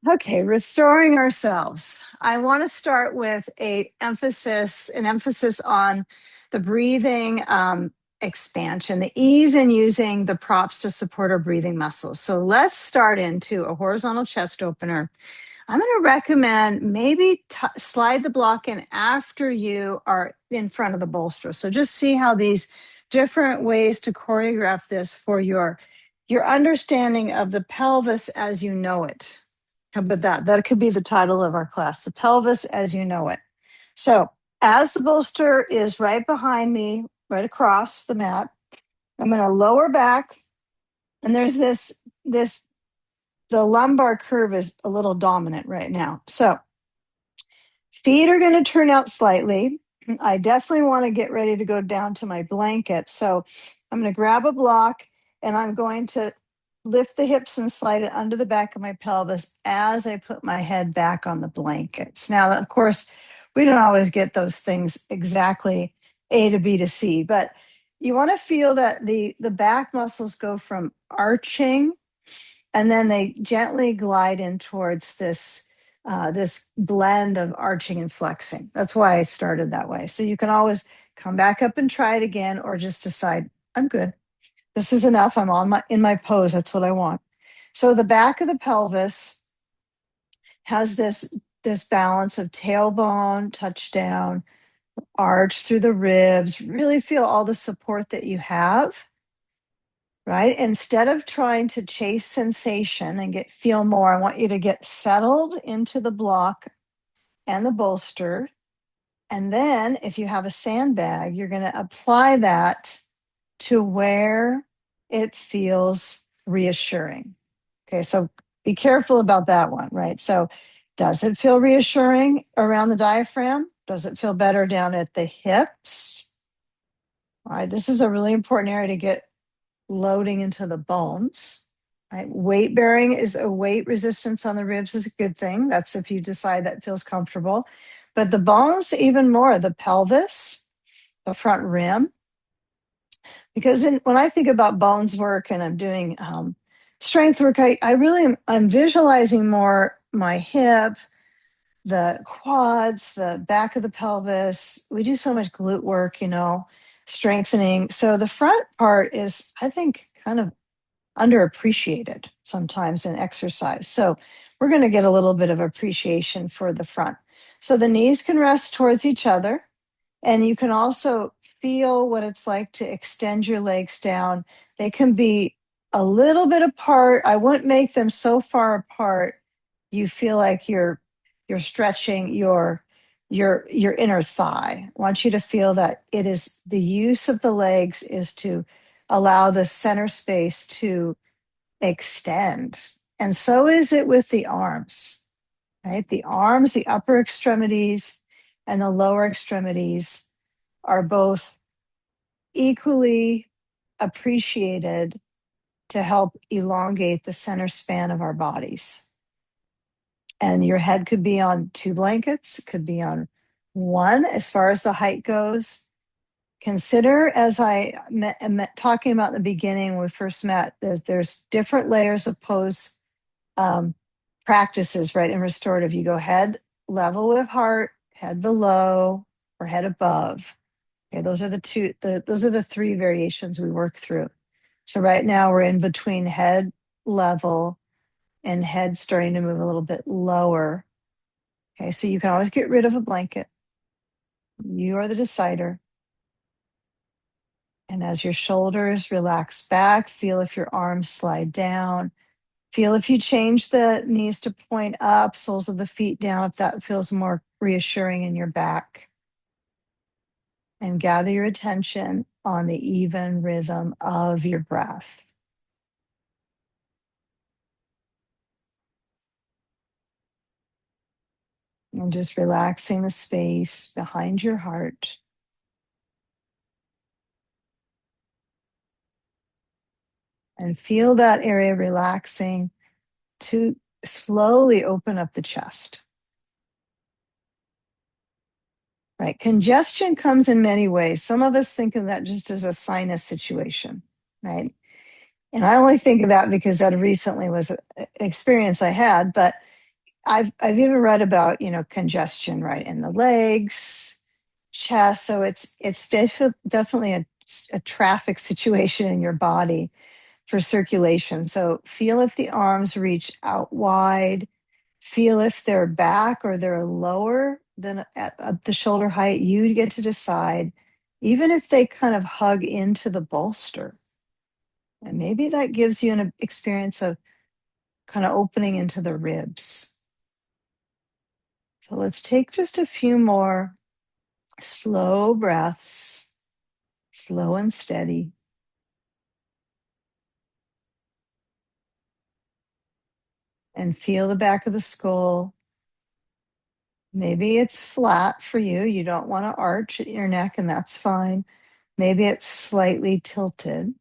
Okay, restoring ourselves. I want to start with an emphasis on the breathing expansion, the ease in using the props to support our breathing muscles. So let's start into a horizontal chest opener. I'm going to recommend maybe slide the block in after you are in front of the bolster. So just see how these different ways to choreograph this for your understanding of the pelvis as you know it. How about that? That could be the title of our class, the pelvis as you know it. So as the bolster is right behind me, right across the mat, I'm going to lower back, and there's this the lumbar curve is a little dominant right now. So feet are going to turn out slightly. I definitely want to get ready to go down to my blanket. So I'm going to grab a block and I'm going to lift the hips and slide it under the back of my pelvis as I put my head back on the blankets. Now, of course, we don't always get those things exactly A to B to C, but you want to feel that the back muscles go from arching and then they gently glide in towards this blend of arching and flexing. That's why I started that way. So you can always come back up and try it again, or just decide I'm good. This is enough. I'm in my pose. That's what I want. So the back of the pelvis has this balance of tailbone, touchdown, arch through the ribs. Really feel all the support that you have. Right? Instead of trying to chase sensation and feel more, I want you to get settled into the block and the bolster. And then if you have a sandbag, you're going to apply that to where it feels reassuring. Okay, so be careful about that one, right? So does it feel reassuring around the diaphragm? Does it feel better down at the hips? All right, this is a really important area to get loading into the bones. Right? Weight bearing is a weight resistance on the ribs is a good thing. That's if you decide that feels comfortable. But the bones, even more, the pelvis, the front rim. Because when I think about bones work and I'm doing strength work, I'm visualizing more my hip, the quads, the back of the pelvis. We do so much glute work, strengthening. So the front part is, I think, kind of underappreciated sometimes in exercise. So we're going to get a little bit of appreciation for the front. So the knees can rest towards each other, and you can also feel what it's like to extend your legs down. They can be a little bit apart. I wouldn't make them so far apart you feel like you're stretching your inner thigh. I want you to feel that it is the use of the legs is to allow the center space to extend. And so is it with the arms, right? The arms, the upper extremities and the lower extremities are both equally appreciated to help elongate the center span of our bodies. And your head could be on 2 blankets, it could be on 1 as far as the height goes. Consider, as I talking about in the beginning when we first met, there's different layers of pose practices, right? In restorative, you go head level with heart, head below, or head above. Okay, those are the 3 variations we work through. So right now we're in between head level and head starting to move a little bit lower. Okay, so you can always get rid of a blanket. You are the decider. And as your shoulders relax back, feel if your arms slide down. Feel if you change the knees to point up, soles of the feet down, if that feels more reassuring in your back. And gather your attention on the even rhythm of your breath. And just relaxing the space behind your heart. And feel that area relaxing to slowly open up the chest. Right. Congestion comes in many ways. Some of us think of that just as a sinus situation, right? And I only think of that because that recently was an experience I had, but I've even read about, congestion right in the legs, chest. So it's definitely a traffic situation in your body for circulation. So feel if the arms reach out wide, feel if they're back or they're lower than at the shoulder height. You get to decide, even if they kind of hug into the bolster. And maybe that gives you an experience of kind of opening into the ribs. So let's take just a few more slow breaths, slow and steady. And feel the back of the skull. Maybe it's flat for you. You don't want to arch your neck, and that's fine. Maybe it's slightly tilted.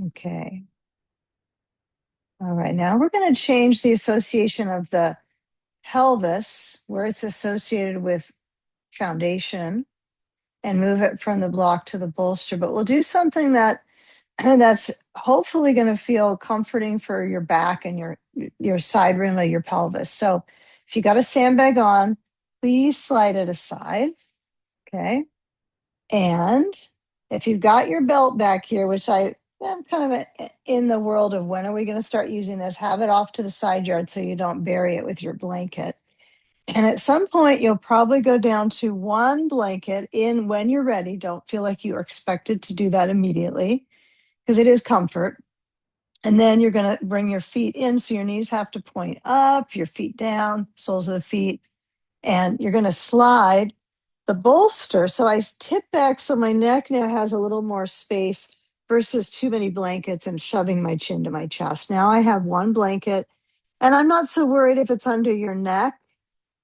Okay. All right. Now we're going to change the association of the pelvis, where it's associated with foundation, and move it from the block to the bolster. But we'll do something that's hopefully going to feel comforting for your back and your side rim of your pelvis. So if you got a sandbag on, please slide it aside. Okay. And if you've got your belt back here, which I am kind of in the world of when are we going to start using this, have it off to the side yard so you don't bury it with your blanket. And at some point, you'll probably go down to one blanket in when you're ready. Don't feel like you are expected to do that immediately because it is comfort. And then you're going to bring your feet in. So your knees have to point up, your feet down, soles of the feet. And you're going to slide the bolster. So I tip back so my neck now has a little more space versus too many blankets and shoving my chin to my chest. Now I have one blanket, and I'm not so worried if it's under your neck,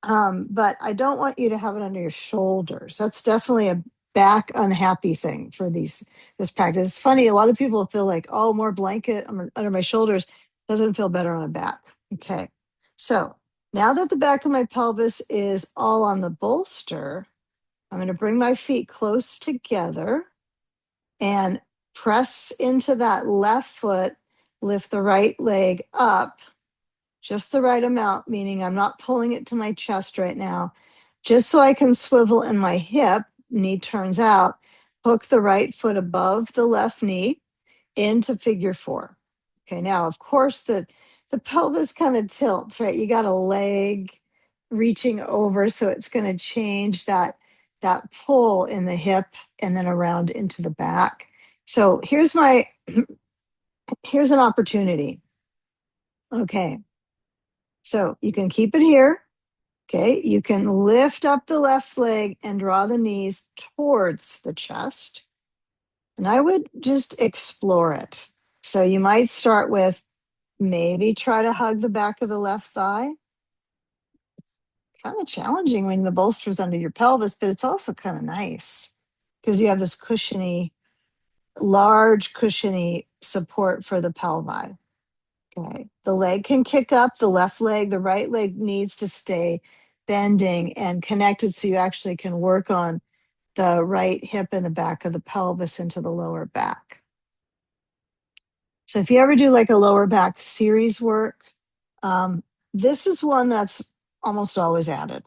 but I don't want you to have it under your shoulders. That's definitely a back unhappy thing for this practice. It's funny, a lot of people feel like, oh, more blanket under my shoulders doesn't feel better on a back. Okay, so now that the back of my pelvis is all on the bolster, I'm going to bring my feet close together and press into that left foot, lift the right leg up just the right amount, meaning I'm not pulling it to my chest right now, just so I can swivel in my hip, knee turns out, hook the right foot above the left knee into figure four. Okay, now, of course, the pelvis kind of tilts, right? You got a leg reaching over, so it's going to change that pull in the hip and then around into the back. So here's an opportunity. Okay, so you can keep it here. Okay, you can lift up the left leg and draw the knees towards the chest. And I would just explore it. So you might start with maybe try to hug the back of the left thigh. Kind of challenging when the bolster's under your pelvis, but it's also kind of nice because you have this large cushiony support for the pelvi. Okay. The leg can kick up, the left leg, the right leg needs to stay bending and connected so you actually can work on the right hip and the back of the pelvis into the lower back. So if you ever do like a lower back series work, this is one that's almost always added,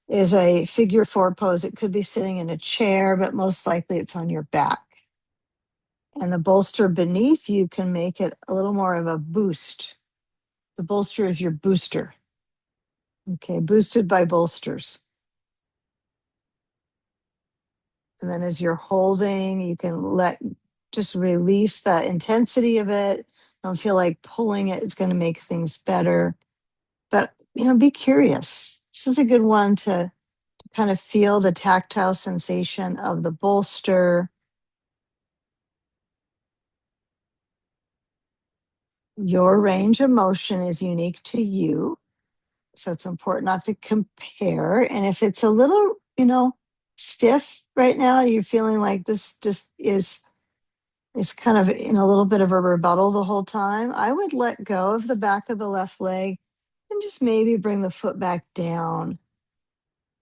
is a figure four pose. It could be sitting in a chair, but most likely it's on your back. And the bolster beneath you can make it a little more of a boost. The bolster is your booster. Okay, boosted by bolsters. And then as you're holding, you can just release the intensity of it. Don't feel like pulling it. It's going to make things better. But, be curious. This is a good one to kind of feel the tactile sensation of the bolster. Your range of motion is unique to you. So it's important not to compare. And if it's a little, stiff right now, you're feeling like this just is kind of in a little bit of a rebuttal the whole time, I would let go of the back of the left leg and just maybe bring the foot back down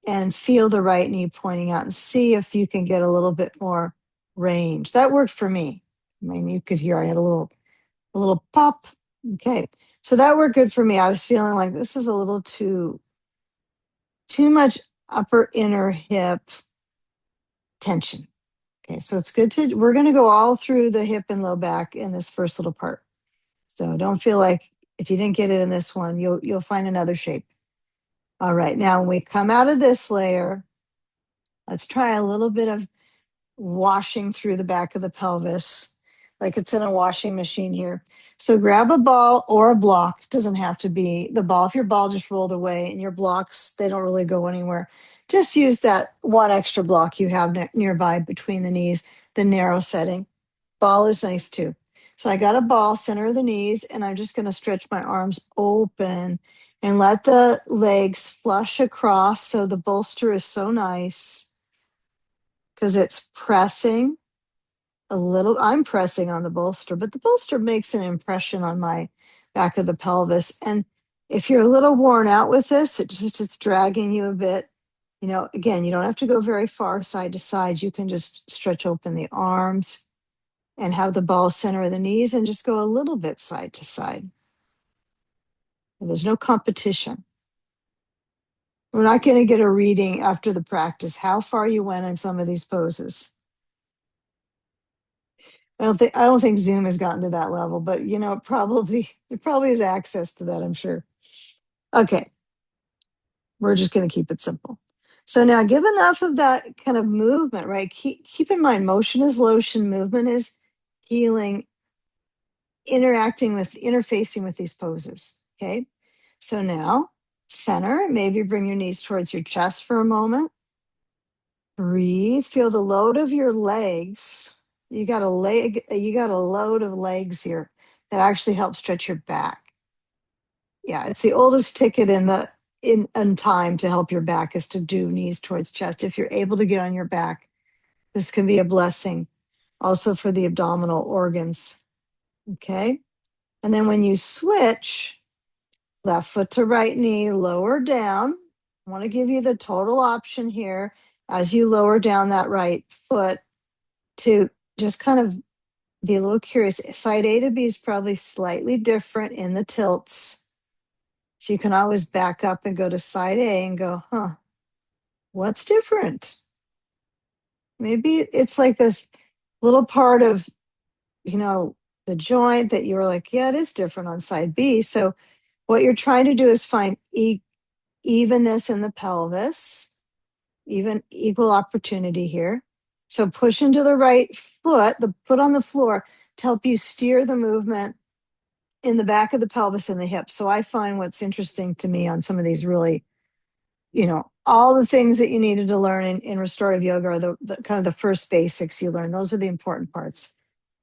and feel the right knee pointing out and see if you can get a little bit more range. That worked for me. I mean, you could hear I had a little A little pop. Okay. So that worked good for me. I was feeling like this is a little too much upper inner hip tension. Okay, so it's good to, we're going to go all through the hip and low back in this first little part. So don't feel like if you didn't get it in this one, you'll find another shape. All right, now when we come out of this layer, let's try a little bit of washing through the back of the pelvis, like it's in a washing machine here. So grab a ball or a block. It doesn't have to be the ball. If your ball just rolled away and your blocks, they don't really go anywhere. Just use that one extra block you have nearby between the knees, the narrow setting. Ball is nice too. So I got a ball center of the knees, and I'm just going to stretch my arms open and let the legs flush across so the bolster is so nice because it's pressing a little. I'm pressing on the bolster, but the bolster makes an impression on my back of the pelvis. And if you're a little worn out with this, it's dragging you a bit. Again, you don't have to go very far side to side. You can just stretch open the arms and have the ball center of the knees and just go a little bit side to side. And there's no competition. We're not going to get a reading after the practice how far you went in some of these poses. I don't think Zoom has gotten to that level, but it probably has access to that, I'm sure. Okay. We're just going to keep it simple. So now give enough of that kind of movement, right? Keep in mind, motion is lotion, movement is healing, interfacing with these poses. Okay. So now center, maybe bring your knees towards your chest for a moment. Breathe, feel the load of your legs. You got a load of legs here that actually helps stretch your back. Yeah, it's the oldest ticket in time to help your back is to do knees towards chest. If you're able to get on your back, this can be a blessing also for the abdominal organs. Okay. And then when you switch, left foot to right knee, lower down. I want to give you the total option here as you lower down that right foot to just kind of be a little curious. Side A to B is probably slightly different in the tilts. So you can always back up and go to side A and go, what's different? Maybe it's like this little part of, the joint that you were like, yeah, it is different on side B. So what you're trying to do is find evenness in the pelvis, even equal opportunity here. So push into the right foot, the foot on the floor, to help you steer the movement in the back of the pelvis and the hips. So I find what's interesting to me on some of these really, all the things that you needed to learn in restorative yoga are the kind of the first basics you learn. Those are the important parts.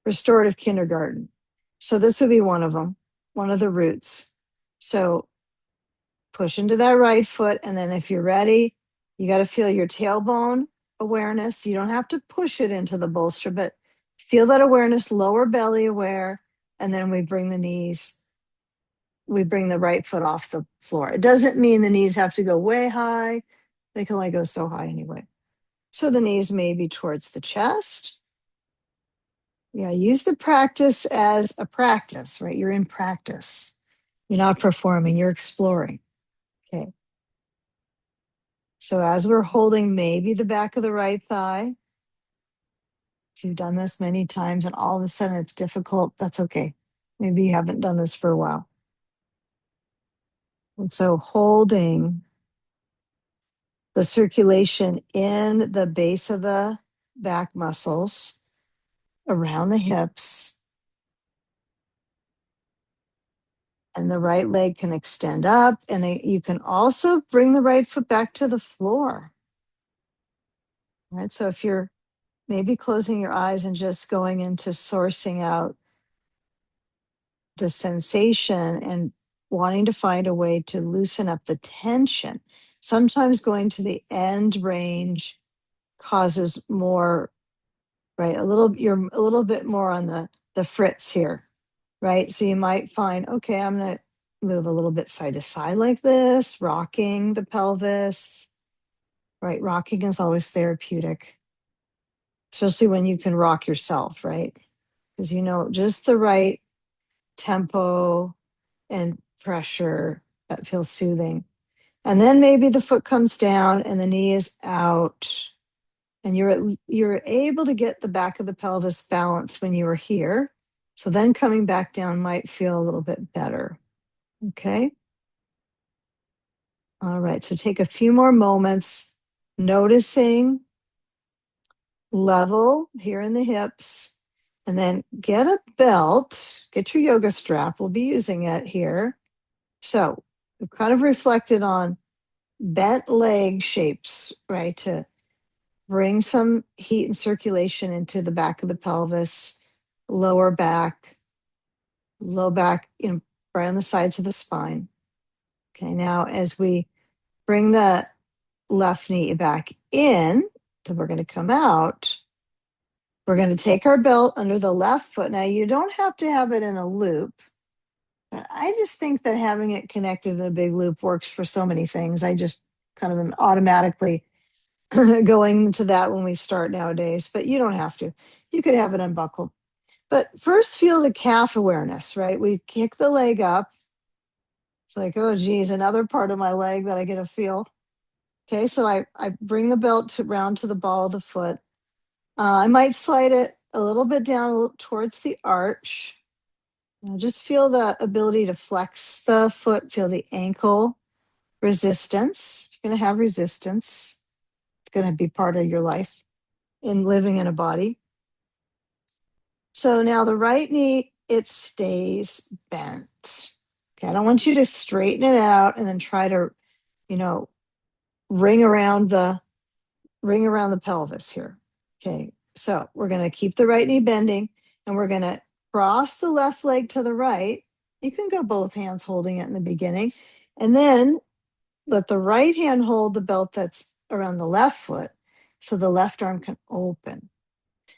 Restorative kindergarten. So this would be one of them, one of the roots. So push into that right foot. And then if you're ready, you got to feel your tailbone awareness. You don't have to push it into the bolster, but feel that awareness, lower belly aware. And then we bring the right foot off the floor. It doesn't mean the knees have to go way high. They can only go so high anyway. So the knees may be towards the chest. Yeah, use the practice as a practice, right? You're in practice. You're not performing, you're exploring. Okay. So as we're holding maybe the back of the right thigh, if you've done this many times and all of a sudden it's difficult, that's okay. Maybe you haven't done this for a while. And so holding the circulation in the base of the back muscles around the hips, and the right leg can extend up, and you can also bring the right foot back to the floor. Right. So if you're maybe closing your eyes and just going into sourcing out the sensation and wanting to find a way to loosen up the tension, sometimes going to the end range causes more, right? You're a little bit more on the fritz here, right? So you might find, okay, I'm going to move a little bit side to side like this, rocking the pelvis, right? Rocking is always therapeutic, especially when you can rock yourself, right? Because just the right tempo and pressure that feels soothing. And then maybe the foot comes down and the knee is out. And you're able to get the back of the pelvis balanced when you were here. So then coming back down might feel a little bit better. Okay. All right. So take a few more moments noticing level here in the hips, and then get a belt, get your yoga strap. We'll be using it here. So we've kind of reflected on bent leg shapes, right? To bring some heat and circulation into the back of the pelvis, lower back, low back, right on the sides of the spine. Okay, now as we bring the left knee back in, so we're going to come out, we're going to take our belt under the left foot. Now, you don't have to have it in a loop, but I just think that having it connected in a big loop works for so many things. I just kind of am automatically going to that when we start nowadays, but you don't have to. You could have it unbuckled. But first, feel the calf awareness, right? We kick the leg up. It's like, oh, geez, another part of my leg that I get to feel. Okay, so I bring the belt round to the ball of the foot. I might slide it a little bit down towards the arch. Just feel the ability to flex the foot, feel the ankle resistance. You're going to have resistance. It's going to be part of your life in living in a body. So now the right knee, it stays bent. Okay, I don't want you to straighten it out and then try to, ring around the pelvis here. Okay, so we're going to keep the right knee bending, and we're going to cross the left leg to the right. You can go both hands holding it in the beginning, and then let the right hand hold the belt that's around the left foot so the left arm can open.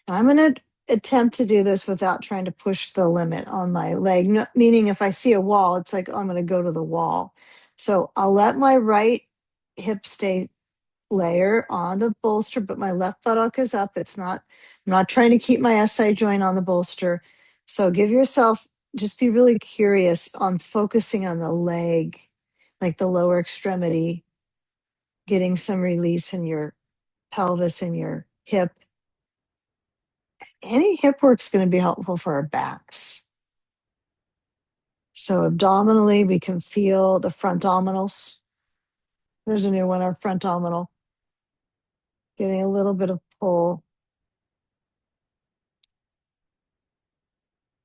Now, I'm going to attempt to do this without trying to push the limit on my leg, meaning if I see a wall, it's like, oh, I'm going to go to the wall. So I'll let my right hip stay layer on the bolster, but my left buttock is up. I'm not trying to keep my SI joint on the bolster. So give yourself, just be really curious on focusing on the leg, like the lower extremity, getting some release in your pelvis and your hip. Any hip work is going to be helpful for our backs. So abdominally, we can feel the frontominals. There's a new one, our frontominal. Getting a little bit of pull.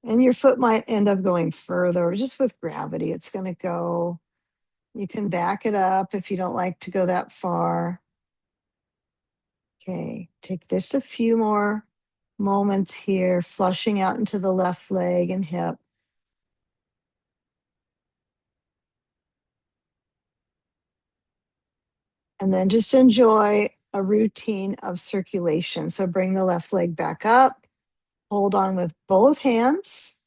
And your foot might end up going further just with gravity. It's going to go. You can back it up if you don't like to go that far. Okay, take just a few more moments here, flushing out into the left leg and hip. And then just enjoy a routine of circulation. So bring the left leg back up, hold on with both hands,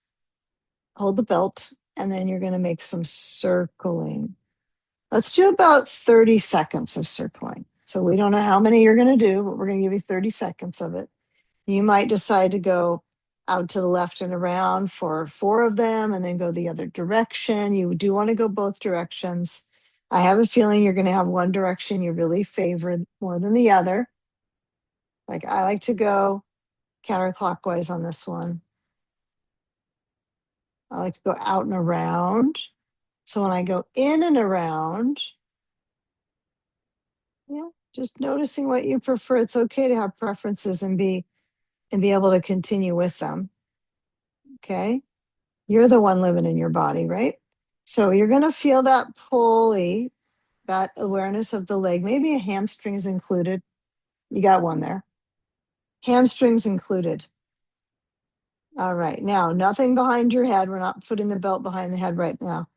hold the belt, and then you're going to make some circling. Let's do about 30 seconds of circling. So we don't know how many you're going to do, but we're going to give you 30 seconds of it. You might decide to go out to the left and around for 4 of them and then go the other direction. You do want to go both directions. I have a feeling you're going to have one direction you really favor more than the other. Like I like to go counterclockwise on this one. I like to go out and around. So when I go in and around, just noticing what you prefer. It's okay to have preferences and be able to continue with them. Okay. You're the one living in your body, right? So you're going to feel that pulley, that awareness of the leg. Maybe a hamstring is included. You got one there. Hamstrings included. All right. Now, nothing behind your head. We're not putting the belt behind the head right now.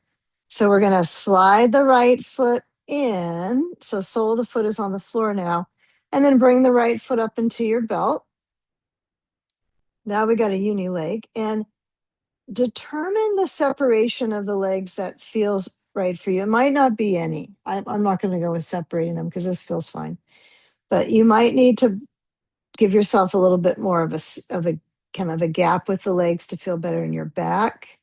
So we're going to slide the right foot in. So sole of the foot is on the floor now. And then bring the right foot up into your belt. Now we got a uni leg. And determine the separation of the legs that feels right for you. It might not be any. I'm not going to go with separating them because this feels fine. But you might need to give yourself a little bit more of a kind of a gap with the legs to feel better in your back.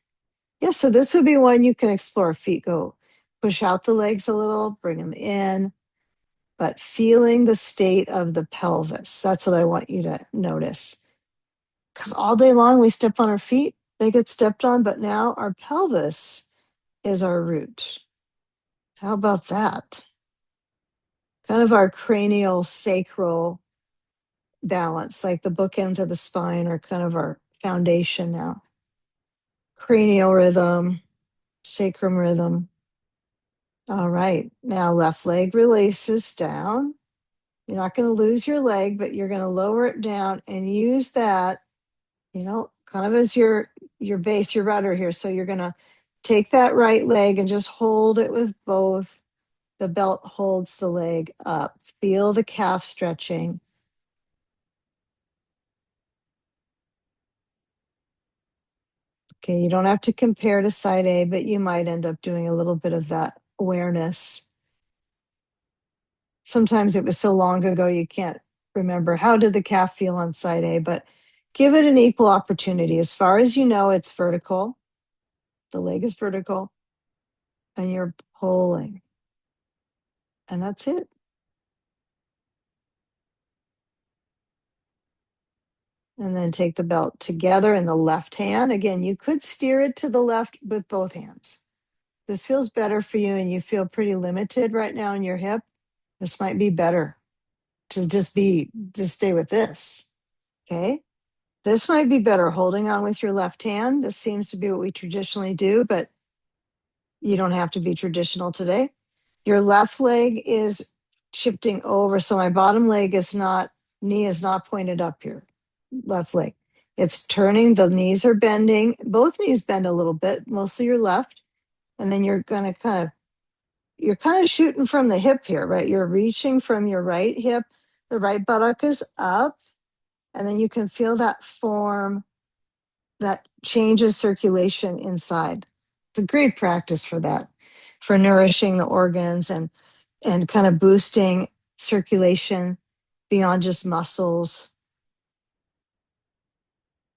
Yeah, so this would be one you can explore. Feet go, push out the legs a little, bring them in, but feeling the state of the pelvis. That's what I want you to notice. Because all day long we step on our feet, they get stepped on, but now our pelvis is our root. How about that? Kind of our cranial sacral balance, like the bookends of the spine are kind of our foundation now. Cranial rhythm, sacrum rhythm. All right. Now left leg releases down. You're not going to lose your leg, but you're going to lower it down and use that, kind of as your base, your rudder here. So you're going to take that right leg and just hold it with both. The belt holds the leg up. Feel the calf stretching. Okay, you don't have to compare to side A, but you might end up doing a little bit of that awareness. Sometimes it was so long ago you can't remember how did the calf feel on side A, but give it an equal opportunity. As far as you know, it's vertical. The leg is vertical, and you're pulling. And that's it. And then take the belt together in the left hand. Again, you could steer it to the left with both hands. This feels better for you and you feel pretty limited right now in your hip. This might be better to just stay with this. Okay. This might be better holding on with your left hand. This seems to be what we traditionally do, but you don't have to be traditional today. Your left leg is shifting over. So my bottom leg is not, knee is not pointed up here. Left leg. It's turning. The knees are bending. Both knees bend a little bit, mostly your left. And then you're going to you're kind of shooting from the hip here, right? You're reaching from your right hip. The right buttock is up. And then you can feel that form that changes circulation inside. It's a great practice for that, for nourishing the organs and kind of boosting circulation beyond just muscles.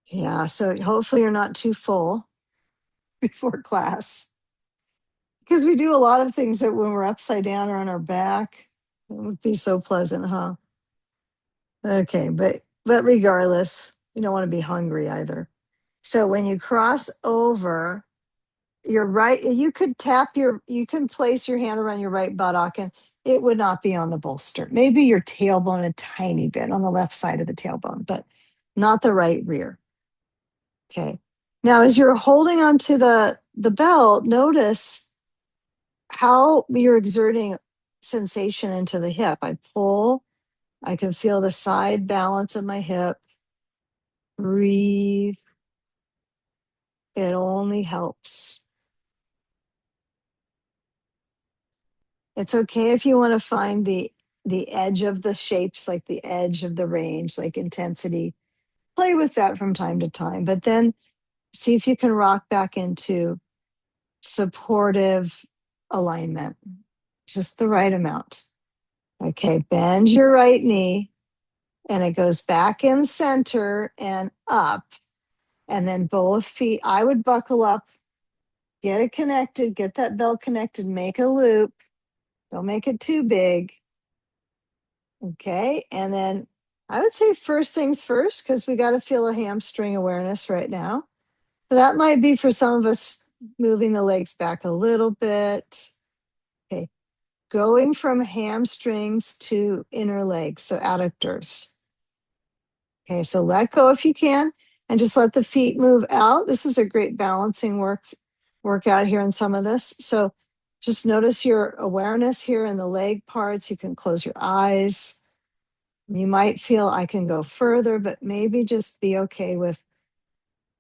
Yeah, so hopefully you're not too full before class because we do a lot of things that when we're upside down or on our back, it would be so pleasant, huh? Okay, but regardless, you don't want to be hungry either. So when you cross over, your right, you can place your hand around your right buttock and it would not be on the bolster. Maybe your tailbone a tiny bit on the left side of the tailbone, but not the right rear. Okay. Now, as you're holding onto the belt, notice how you're exerting sensation into the hip. I pull, I can feel the side balance of my hip. Breathe. It only helps. It's okay if you want to find the edge of the shapes, like the edge of the range, like intensity. Play with that from time to time, but then see if you can rock back into supportive alignment, just the right amount. Okay, bend your right knee and it goes back in center and up. And then both feet, I would buckle up, get it connected, get that belt connected, make a loop. Don't make it too big. Okay. And then I would say first things first, because we got to feel a hamstring awareness right now. So that might be for some of us moving the legs back a little bit. Okay. Going from hamstrings to inner legs, so adductors. Okay. So let go if you can and just let the feet move out. This is a great balancing workout here in some of this. So just notice your awareness here in the leg parts. You can close your eyes. You might feel I can go further, but maybe just be okay with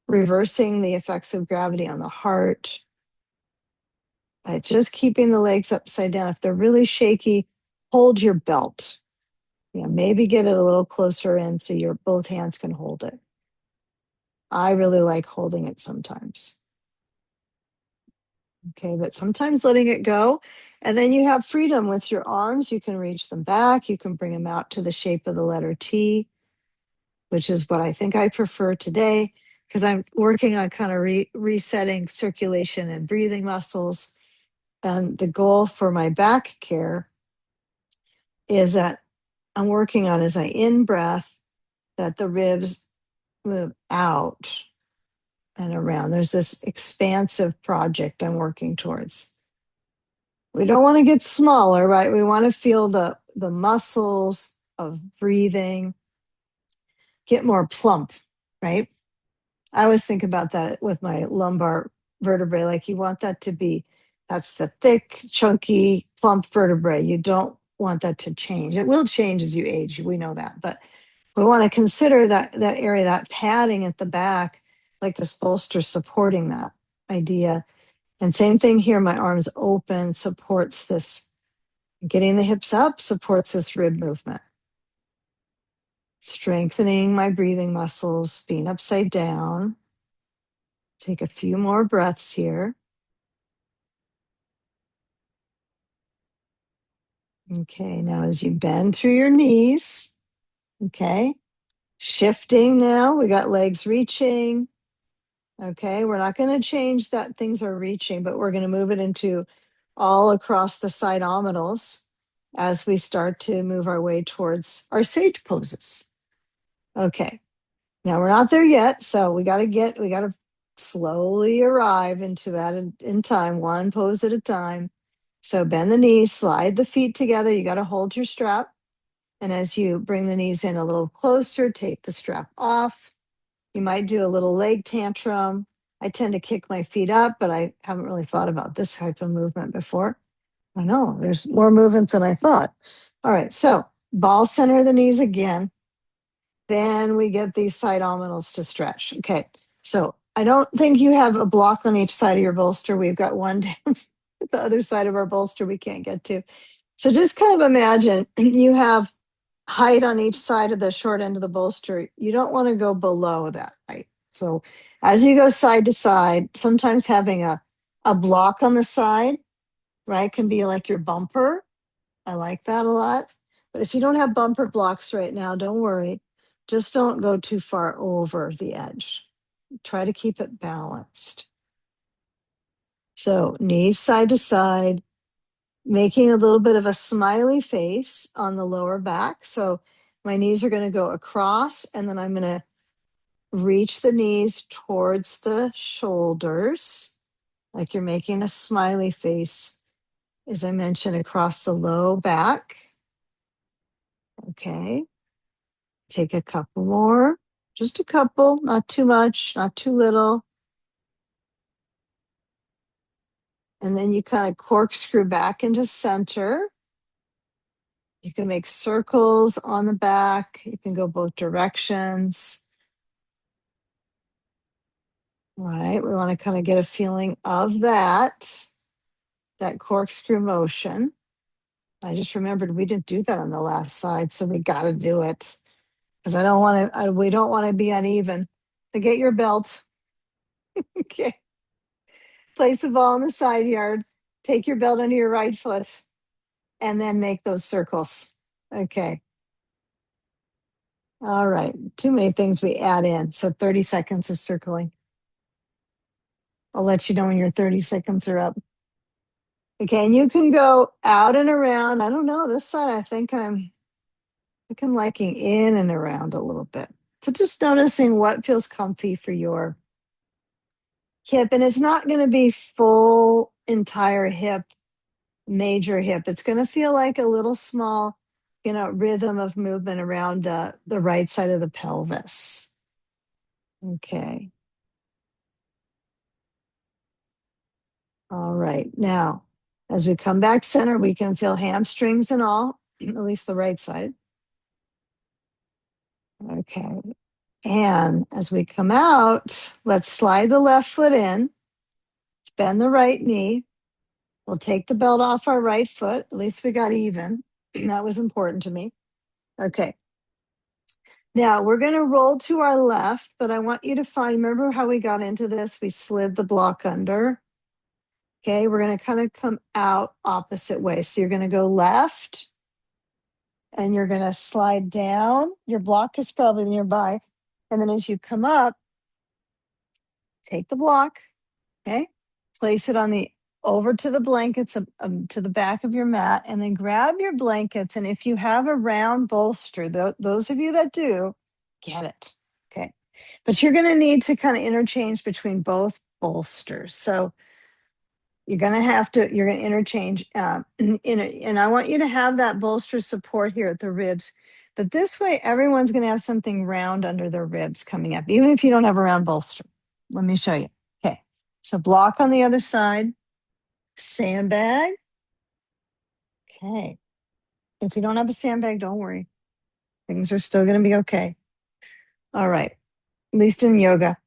reversing the effects of gravity on the heart. By just keeping the legs upside down. If they're really shaky, hold your belt. Maybe get it a little closer in so your both hands can hold it. I really like holding it sometimes. Okay, but sometimes letting it go. And then you have freedom with your arms. You can reach them back. You can bring them out to the shape of the letter T, which is what I think I prefer today. because I'm working on kind of resetting circulation and breathing muscles. And the goal for my back care is that I'm working on as I in breath, that the ribs move out and around. There's this expansive project I'm working towards. We don't want to get smaller, right? We want to feel the muscles of breathing get more plump, right? I always think about that with my lumbar vertebrae. Like you want that to be, that's the thick, chunky, plump vertebrae. You don't want that to change. It will change as you age. We know that, but we want to consider that area, that padding at the back, like this bolster supporting that idea. And same thing here. My arms open supports this. Getting the hips up supports this rib movement. Strengthening my breathing muscles, being upside down. Take a few more breaths here. Okay, now as you bend through your knees, okay, shifting now, we got legs reaching. Okay, we're not going to change that things are reaching, but we're going to move it into all across the side omitals as we start to move our way towards our sage poses. Okay, now we're not there yet, so we got to slowly arrive into that in time, one pose at a time. So bend the knees, slide the feet together. You got to hold your strap. And as you bring the knees in a little closer, take the strap off. You might do a little leg tantrum. I tend to kick my feet up, but I haven't really thought about this type of movement before. I know there's more movements than I thought. All right, so ball center the knees again. Then we get these side ominals to stretch. Okay, so I don't think you have a block on each side of your bolster. We've got one down the other side of our bolster we can't get to. So just kind of imagine you have height on each side of the short end of the bolster. You don't want to go below that height. So as you go side to side, sometimes having a block on the side, right, can be like your bumper. I like that a lot. But if you don't have bumper blocks right now, don't worry. Just don't go too far over the edge. Try to keep it balanced. So knees side to side, making a little bit of a smiley face on the lower back. So my knees are going to go across, and then I'm going to reach the knees towards the shoulders, like you're making a smiley face, as I mentioned, across the low back. Okay. Take a couple more, just a couple, not too much, not too little. And then you kind of corkscrew back into center. You can make circles on the back. You can go both directions. All right, we want to kind of get a feeling of that corkscrew motion. I just remembered we didn't do that on the last side, so we got to do it because we don't want to be uneven. So get your belt. Okay. Place the ball in the side yard. Take your belt under your right foot and then make those circles. Okay. All right. Too many things we add in. So 30 seconds of circling. I'll let you know when your 30 seconds are up. Okay, and you can go out and around. I don't know. This side, I think I'm liking in and around a little bit. So just noticing what feels comfy for your hip. And it's not going to be full entire hip, major hip. It's going to feel like a little small, rhythm of movement around the right side of the pelvis. Okay. All right. Now, as we come back center, we can feel hamstrings and all, at least the right side. Okay. And as we come out, let's slide the left foot in, bend the right knee. We'll take the belt off our right foot. At least we got even. That was important to me. Okay. Now we're going to roll to our left, but I want you to remember how we got into this? We slid the block under. Okay. We're going to kind of come out opposite way. So you're going to go left and you're going to slide down. Your block is probably nearby. And then as you come up, take the block, okay, place it on the over to the blankets, to the back of your mat, and then grab your blankets. And if you have a round bolster, those of you that do, get it. Okay. But you're going to need to kind of interchange between both bolsters. So you're going to interchange, and I want you to have that bolster support here at the ribs. But this way, everyone's going to have something round under their ribs coming up, even if you don't have a round bolster. Let me show you. Okay. So block on the other side, sandbag. Okay. If you don't have a sandbag, don't worry. Things are still going to be okay. All right. At least in yoga.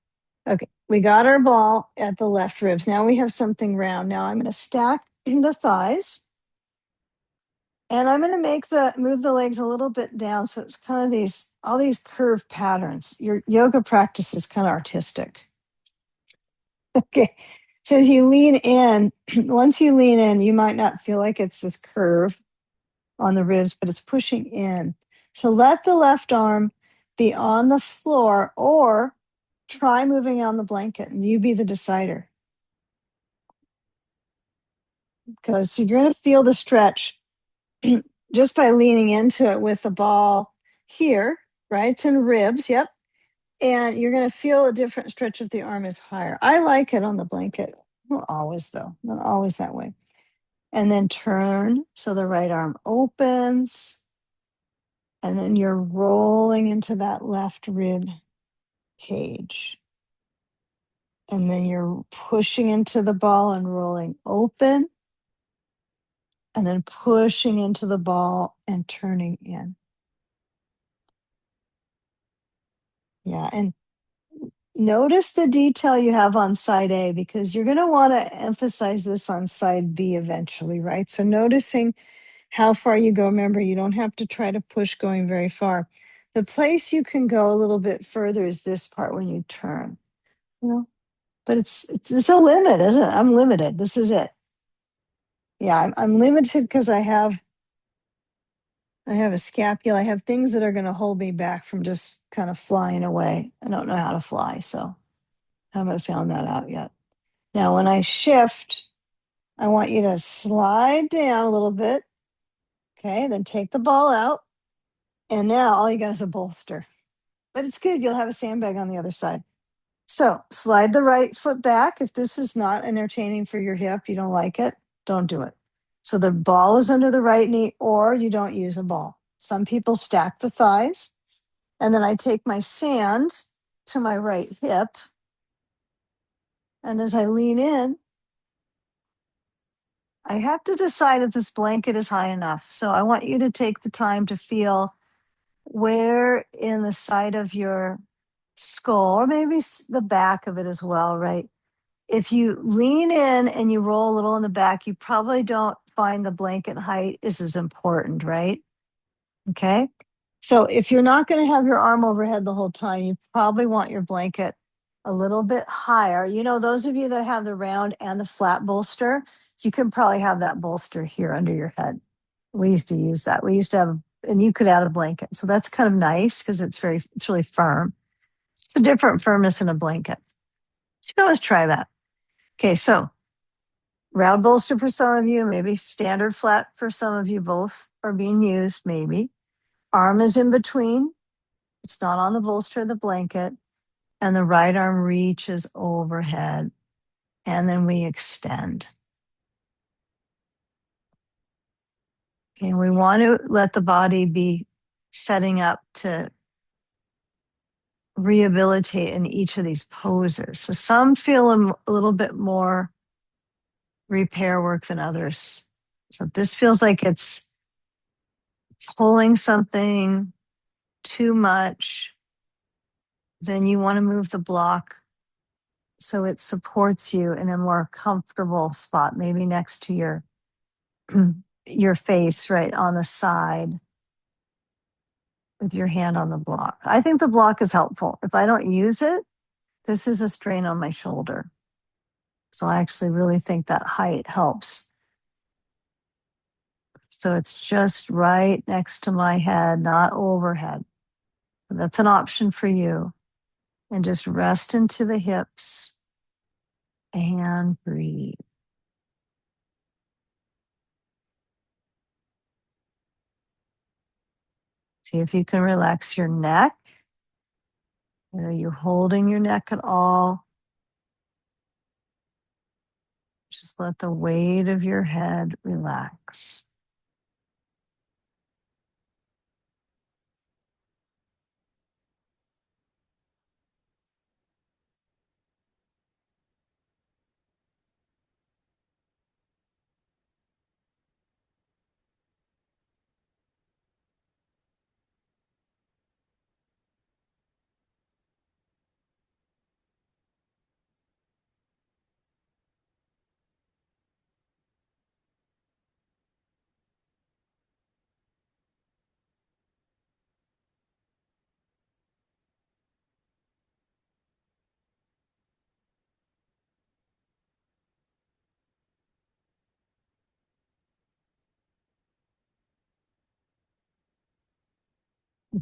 Okay. We got our ball at the left ribs. Now we have something round. Now I'm going to stack the thighs. And I'm going to move the legs a little bit down. So it's kind of all these curved patterns. Your yoga practice is kind of artistic. Okay. So as you lean in, once you lean in, you might not feel like it's this curve on the ribs, but it's pushing in. So let the left arm be on the floor, or try moving on the blanket and you be the decider. Because you're going to feel the stretch just by leaning into it with the ball here, right? It's in ribs, yep. And you're going to feel a different stretch if the arm is higher. I like it on the blanket. Not always, though. Not always that way. And then turn so the right arm opens. And then you're rolling into that left rib cage. And then you're pushing into the ball and rolling open. And then pushing into the ball and turning in. Yeah. And notice the detail you have on side A, because you're going to want to emphasize this on side B eventually, right? So noticing how far you go. Remember, you don't have to try to push going very far. The place you can go a little bit further is this part when you turn, you know, but it's a limit, isn't it? I'm limited. This is it. Yeah, I'm limited because I have a scapula. I have things that are going to hold me back from just kind of flying away. I don't know how to fly, so I haven't found that out yet. Now, when I shift, I want you to slide down a little bit. Okay, then take the ball out. And now all you got is a bolster. But it's good. You'll have a sandbag on the other side. So slide the right foot back. If this is not entertaining for your hip, you don't like it, don't do it. So the ball is under the right knee, or you don't use a ball. Some people stack the thighs. And then I take my sand to my right hip. And as I lean in, I have to decide if this blanket is high enough. So I want you to take the time to feel where in the side of your skull, or maybe the back of it as well, right? If you lean in and you roll a little in the back, you probably don't find the blanket height is as important, right? Okay. So if you're not going to have your arm overhead the whole time, you probably want your blanket a little bit higher. You know, those of you that have the round and the flat bolster, you can probably have that bolster here under your head. We used to use that. We used to have, and you could add a blanket. So that's kind of nice because it's really firm. It's a different firmness in a blanket. So you can always try that. Okay, so round bolster for some of you, maybe standard flat for some of you, both are being used, maybe. Arm is in between. It's not on the bolster of the blanket. And the right arm reaches overhead. And then we extend. Okay, we want to let the body be setting up to rehabilitate in each of these poses. So some feel a little bit more repair work than others. So this feels like it's pulling something too much, then you want to move the block so it supports you in a more comfortable spot, maybe next to your face, right on the side with your hand on the block. I think the block is helpful. If I don't use it, this is a strain on my shoulder. So I actually really think that height helps. So it's just right next to my head, not overhead. That's an option for you. And just rest into the hips. And breathe. See if you can relax your neck. Are you holding your neck at all? Just let the weight of your head relax.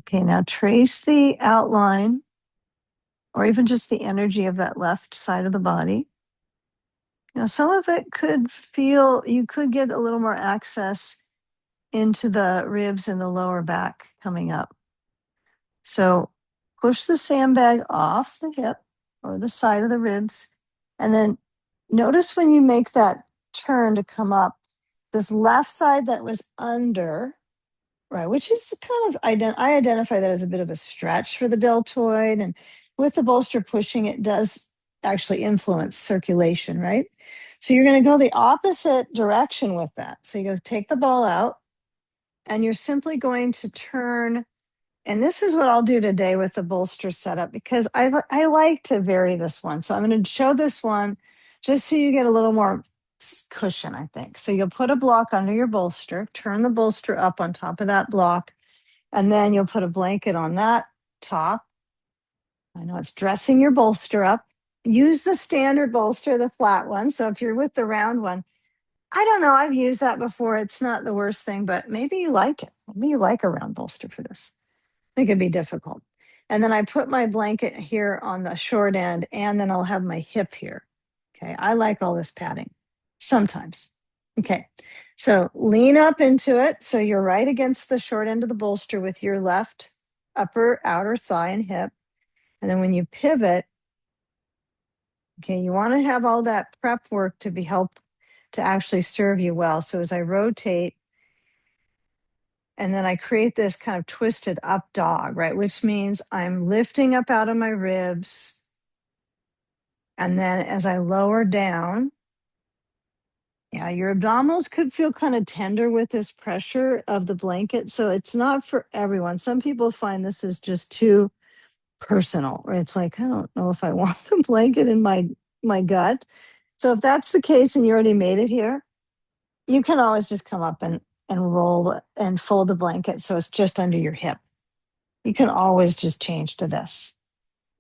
Okay, now trace the outline or even just the energy of that left side of the body. Now, some of it could feel, you could get a little more access into the ribs and the lower back coming up. So push the sandbag off the hip or the side of the ribs. And then notice when you make that turn to come up, this left side that was under, right, which is kind of, I identify that as a bit of a stretch for the deltoid. And with the bolster pushing, it does actually influence circulation, right? So you're going to go the opposite direction with that. So you go take the ball out and you're simply going to turn. And this is what I'll do today with the bolster setup because I like to vary this one. So I'm going to show this one just so you get a little more cushion, I think. So you'll put a block under your bolster, turn the bolster up on top of that block, and then you'll put a blanket on that top. I know it's dressing your bolster up. Use the standard bolster, the flat one. So if you're with the round one, I don't know, I've used that before. It's not the worst thing, but maybe you like it. Maybe you like a round bolster for this. I think it'd be difficult. And then I put my blanket here on the short end, and then I'll have my hip here. Okay. I like all this padding sometimes. Okay. So lean up into it. So you're right against the short end of the bolster with your left upper outer thigh and hip. And then when you pivot, okay, you want to have all that prep work to be helped to actually serve you well. So as I rotate, and then I create this kind of twisted up dog, right? Which means I'm lifting up out of my ribs. And then as I lower down, yeah, your abdominals could feel kind of tender with this pressure of the blanket. So it's not for everyone. Some people find this is just too personal, or it's like, I don't know if I want the blanket in my gut. So if that's the case and you already made it here, you can always just come up and roll and fold the blanket so it's just under your hip. You can always just change to this.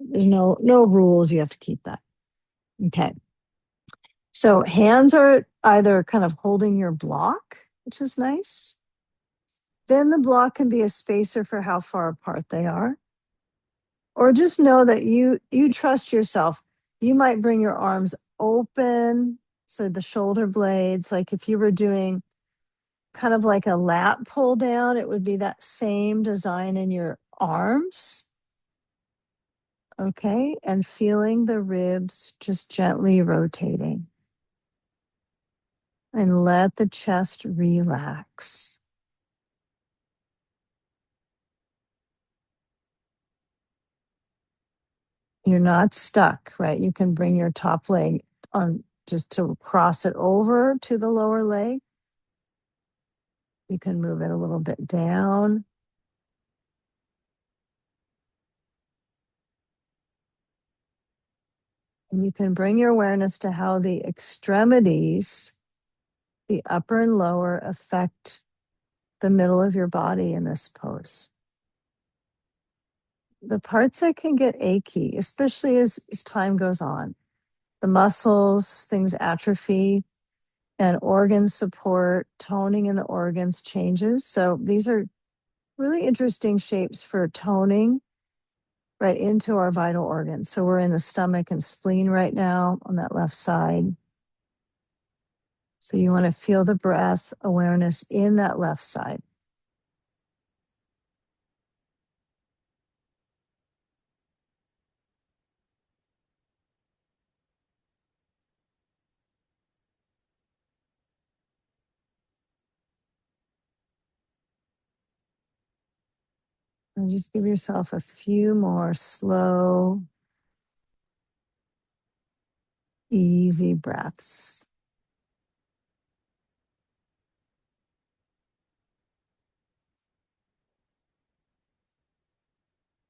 There's no rules. You have to keep that. Okay. So hands are either kind of holding your block, which is nice. Then the block can be a spacer for how far apart they are. Or just know that you trust yourself. You might bring your arms open, so the shoulder blades, like if you were doing kind of like a lat pull down, it would be that same design in your arms. Okay, and feeling the ribs just gently rotating. And let the chest relax. You're not stuck, right? You can bring your top leg on just to cross it over to the lower leg. You can move it a little bit down. And you can bring your awareness to how the extremities, the upper and lower, affect the middle of your body in this pose. The parts that can get achy, especially as time goes on, the muscles, things atrophy, and organ support, toning in the organs changes. So these are really interesting shapes for toning right into our vital organs. So we're in the stomach and spleen right now on that left side. So you want to feel the breath awareness in that left side. And just give yourself a few more slow, easy breaths.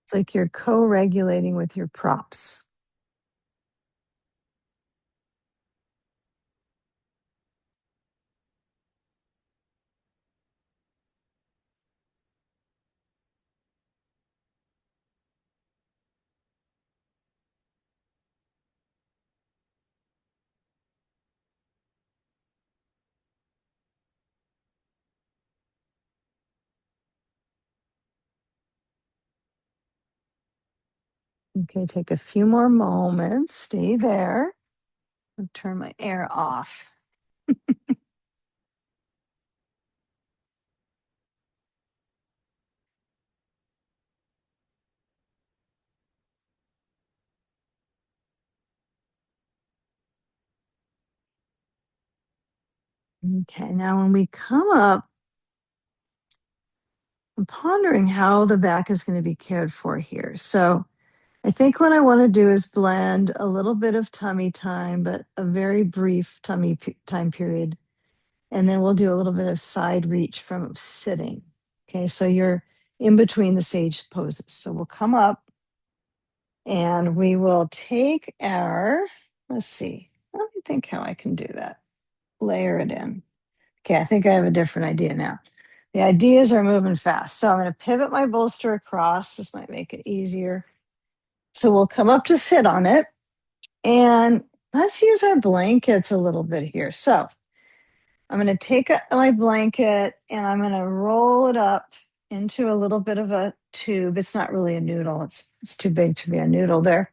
It's like you're co-regulating with your props. Okay, take a few more moments. Stay there. I'll turn my air off. Okay, now when we come up, I'm pondering how the back is going to be cared for here. So I think what I want to do is blend a little bit of tummy time, but a very brief time period. And then we'll do a little bit of side reach from sitting. Okay, so you're in between the sage poses. So we'll come up and we will take our, let's see, let me think how I can do that. Layer it in. Okay, I think I have a different idea now. The ideas are moving fast. So I'm going to pivot my bolster across. This might make it easier. So we'll come up to sit on it. And let's use our blankets a little bit here. So I'm going to take my blanket and I'm going to roll it up into a little bit of a tube. It's not really a noodle. It's too big to be a noodle there.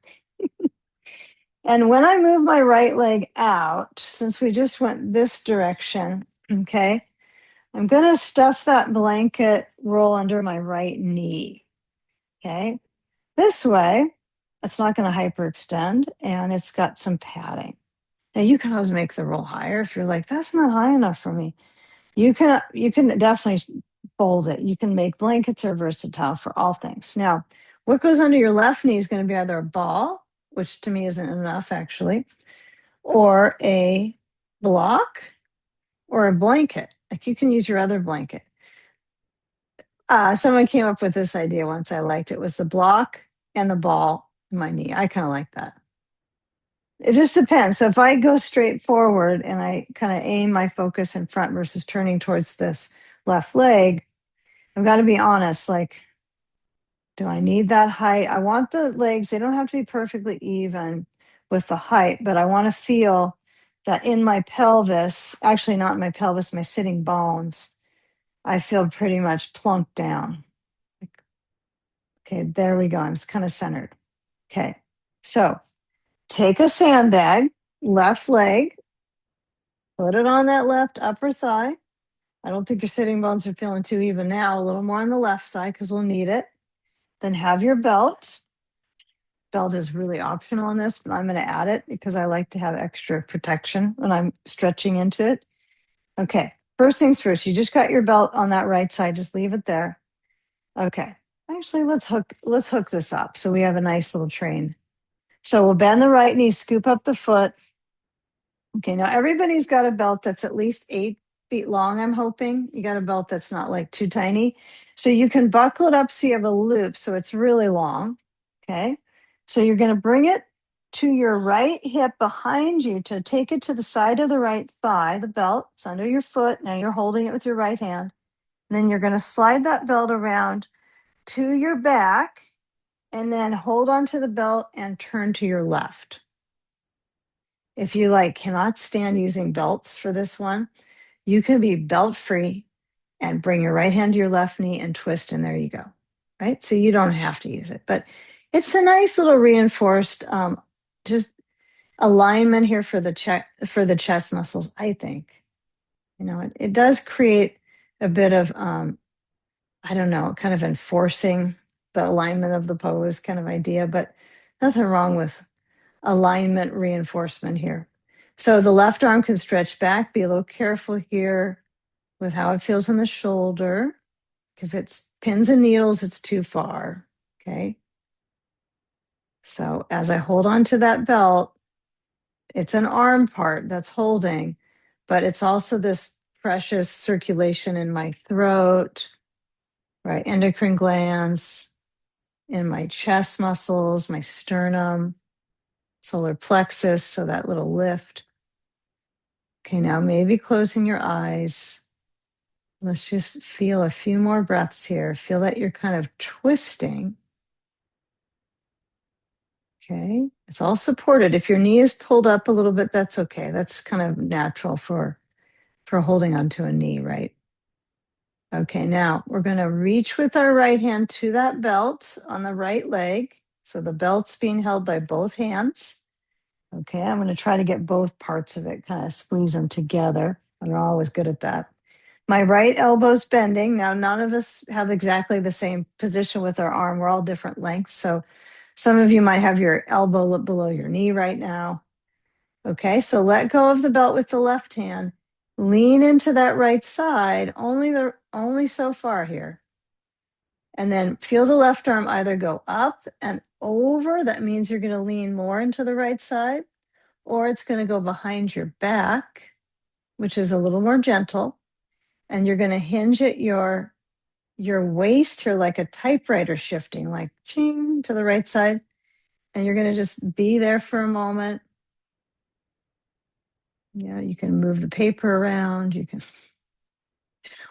And when I move my right leg out, since we just went this direction, okay, I'm going to stuff that blanket roll under my right knee. Okay. This way, it's not going to hyperextend and it's got some padding. Now you can always make the roll higher if you're like, that's not high enough for me. You can definitely fold it. You can make blankets are versatile for all things. Now, what goes under your left knee is going to be either a ball, which to me isn't enough actually, or a block or a blanket. Like you can use your other blanket. Someone came up with this idea once. I liked it. Was the block and the ball in my knee. I kind of like that. It just depends. So if I go straight forward and I kind of aim my focus in front versus turning towards this left leg, I've got to be honest. Like, do I need that height? I want the legs, they don't have to be perfectly even with the height, but I want to feel that in my pelvis, actually not in my pelvis, my sitting bones, I feel pretty much plunked down. Okay, there we go. I'm just kind of centered. Okay, so take a sandbag, left leg, put it on that left upper thigh. I don't think your sitting bones are feeling too even now. A little more on the left side because we'll need it. Then have your belt. Belt is really optional on this, but I'm going to add it because I like to have extra protection when I'm stretching into it. Okay, first things first, you just got your belt on that right side. Just leave it there. Okay, actually, let's hook this up so we have a nice little train. So we'll bend the right knee, scoop up the foot. Okay, now everybody's got a belt that's at least 8 feet long, I'm hoping. You got a belt that's not like too tiny. So you can buckle it up so you have a loop so it's really long. Okay, so you're going to bring it to your right hip behind you to take it to the side of the right thigh. The belt, it's under your foot. Now you're holding it with your right hand. And then you're going to slide that belt around to your back and then hold onto the belt and turn to your left. If you like cannot stand using belts for this one, you can be belt free and bring your right hand to your left knee and twist, and there you go. Right? So you don't have to use it. But It's a nice little reinforced just alignment here for the chest muscles, I think. It does create a bit of I don't know, kind of enforcing the alignment of the pose kind of idea, but nothing wrong with alignment reinforcement here. So the left arm can stretch back. Be a little careful here with how it feels in the shoulder. If it's pins and needles, it's too far. Okay. So as I hold on to that belt, it's an arm part that's holding, but it's also this precious circulation in my throat, right? Endocrine glands, in my chest muscles, my sternum, solar plexus, so that little lift. Okay, now maybe closing your eyes. Let's just feel a few more breaths here. Feel that you're kind of twisting. Okay, it's all supported. If your knee is pulled up a little bit, that's okay. That's kind of natural for holding onto a knee, right? Okay, now we're going to reach with our right hand to that belt on the right leg. So the belt's being held by both hands. Okay, I'm going to try to get both parts of it, kind of squeeze them together. I'm not always good at that. My right elbow's bending. Now, none of us have exactly the same position with our arm. We're all different lengths. So some of you might have your elbow below your knee right now. Okay, so let go of the belt with the left hand. Lean into that right side, only so far here. And then feel the left arm either go up and over. That means you're going to lean more into the right side, or it's going to go behind your back, which is a little more gentle. And you're going to hinge at your waist here like a typewriter shifting, like ching to the right side. And you're going to just be there for a moment. You can move the paper around. You can,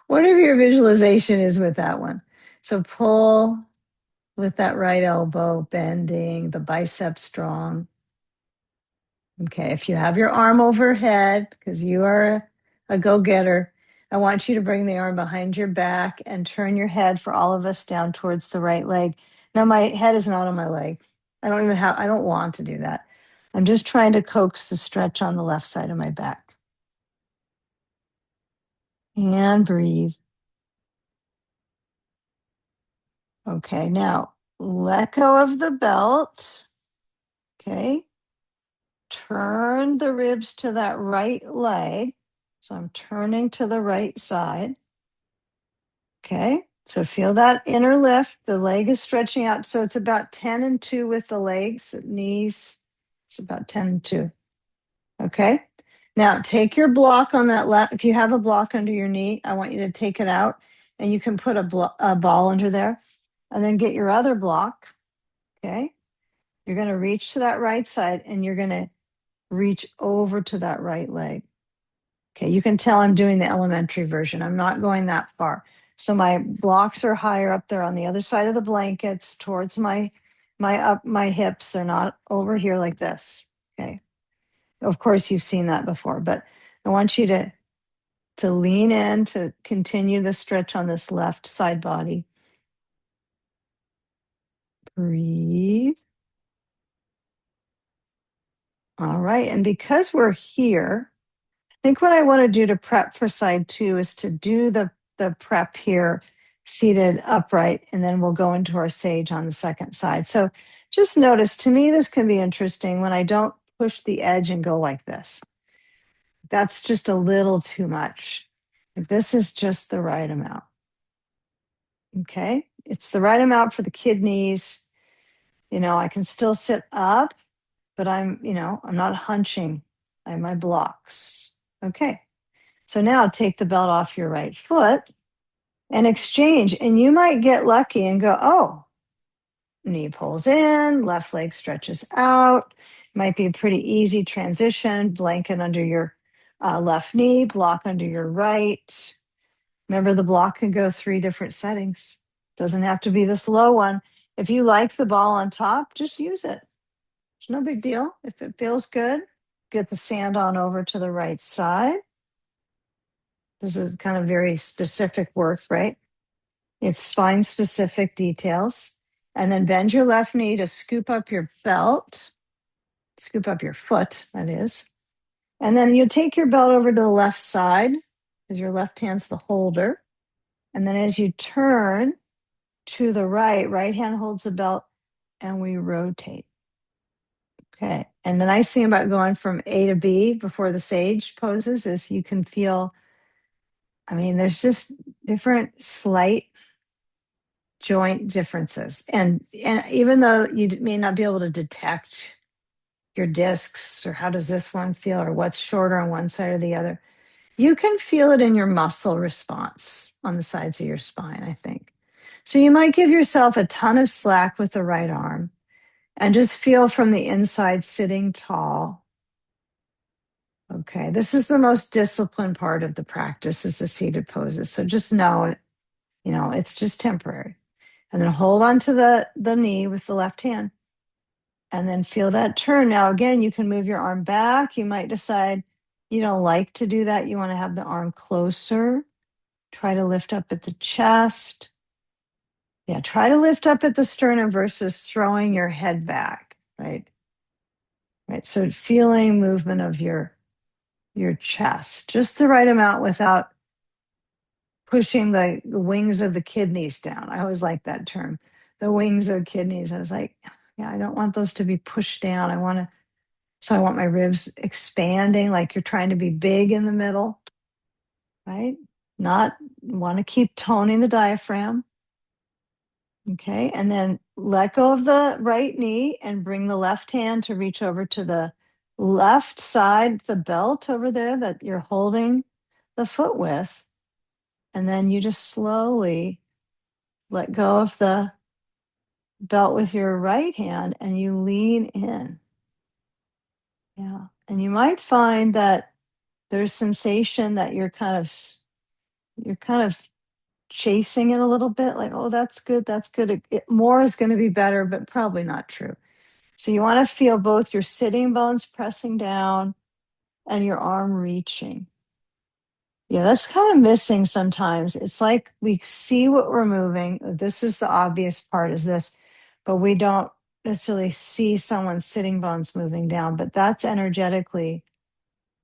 whatever your visualization is with that one. So pull with that right elbow bending, the biceps strong. Okay, if you have your arm overhead, because you are a go-getter, I want you to bring the arm behind your back and turn your head for all of us down towards the right leg. Now my head is not on my leg. I don't want to do that. I'm just trying to coax the stretch on the left side of my back. And breathe. Okay, now let go of the belt. Okay. Turn the ribs to that right leg. So I'm turning to the right side. Okay. So feel that inner lift. The leg is stretching out. So it's about 10 and 2 with the legs, knees. It's about 10 and 2. Okay. Now take your block on that left. If you have a block under your knee, I want you to take it out and you can put a ball under there and then get your other block. Okay. You're going to reach to that right side and you're going to reach over to that right leg. Okay, you can tell I'm doing the elementary version. I'm not going that far. So my blocks are higher up there on the other side of the blankets towards my hips. They're not over here like this. Okay. Of course you've seen that before, but I want you to lean in to continue the stretch on this left side body. Breathe. All right. And because we're here, I think what I want to do to prep for side 2 is to do the prep here seated upright, and then we'll go into our sage on the second side. So just notice, to me, this can be interesting when I don't push the edge and go like this. That's just a little too much. This is just the right amount. Okay. It's the right amount for the kidneys. I can still sit up, but I'm not hunching. I have my blocks. Okay. So now take the belt off your right foot and exchange. And you might get lucky and go, oh, knee pulls in, left leg stretches out. Might be a pretty easy transition. Blanket under your left knee, block under your right. Remember, the block can go 3 different settings. Doesn't have to be the slow one. If you like the ball on top, just use it. It's no big deal. If it feels good, get the sand on over to the right side. This is kind of very specific work, right? It's spine specific details. And then bend your left knee to scoop up your belt, scoop up your foot, that is. And then you take your belt over to the left side because your left hand's the holder. And then as you turn to the right hand holds the belt and we rotate. Okay. And the nice thing about going from A to B before the sage poses is you can feel, I mean, there's just different slight joint differences. And even though you may not be able to detect your discs or how does this one feel or what's shorter on one side or the other, you can feel it in your muscle response on the sides of your spine, I think. So you might give yourself a ton of slack with the right arm and just feel from the inside sitting tall. Okay, this is the most disciplined part of the practice is the seated poses. So just know it, it's just temporary. And then hold on to the knee with the left hand. And then feel that turn. Now, again, you can move your arm back. You might decide you don't like to do that. You want to have the arm closer. Try to lift up at the chest. Yeah, try to lift up at the sternum versus throwing your head back, right? Right. So feeling movement of your chest, just the right amount without pushing the wings of the kidneys down. I always like that term, the wings of the kidneys. I was like, yeah, I don't want those to be pushed down. I want my ribs expanding like you're trying to be big in the middle, right? Not want to keep toning the diaphragm. Okay. And then let go of the right knee and bring the left hand to reach over to the left side, the belt over there that you're holding the foot with. And then you just slowly let go of the belt with your right hand and you lean in. Yeah. And you might find that there's sensation that you're kind of chasing it a little bit, like, oh, that's good, that's good. More is going to be better, but probably not true. So you want to feel both your sitting bones pressing down and your arm reaching. Yeah, that's kind of missing sometimes. It's like we see what we're moving. This is the obvious part is this, but we don't necessarily see someone's sitting bones moving down. But that's energetically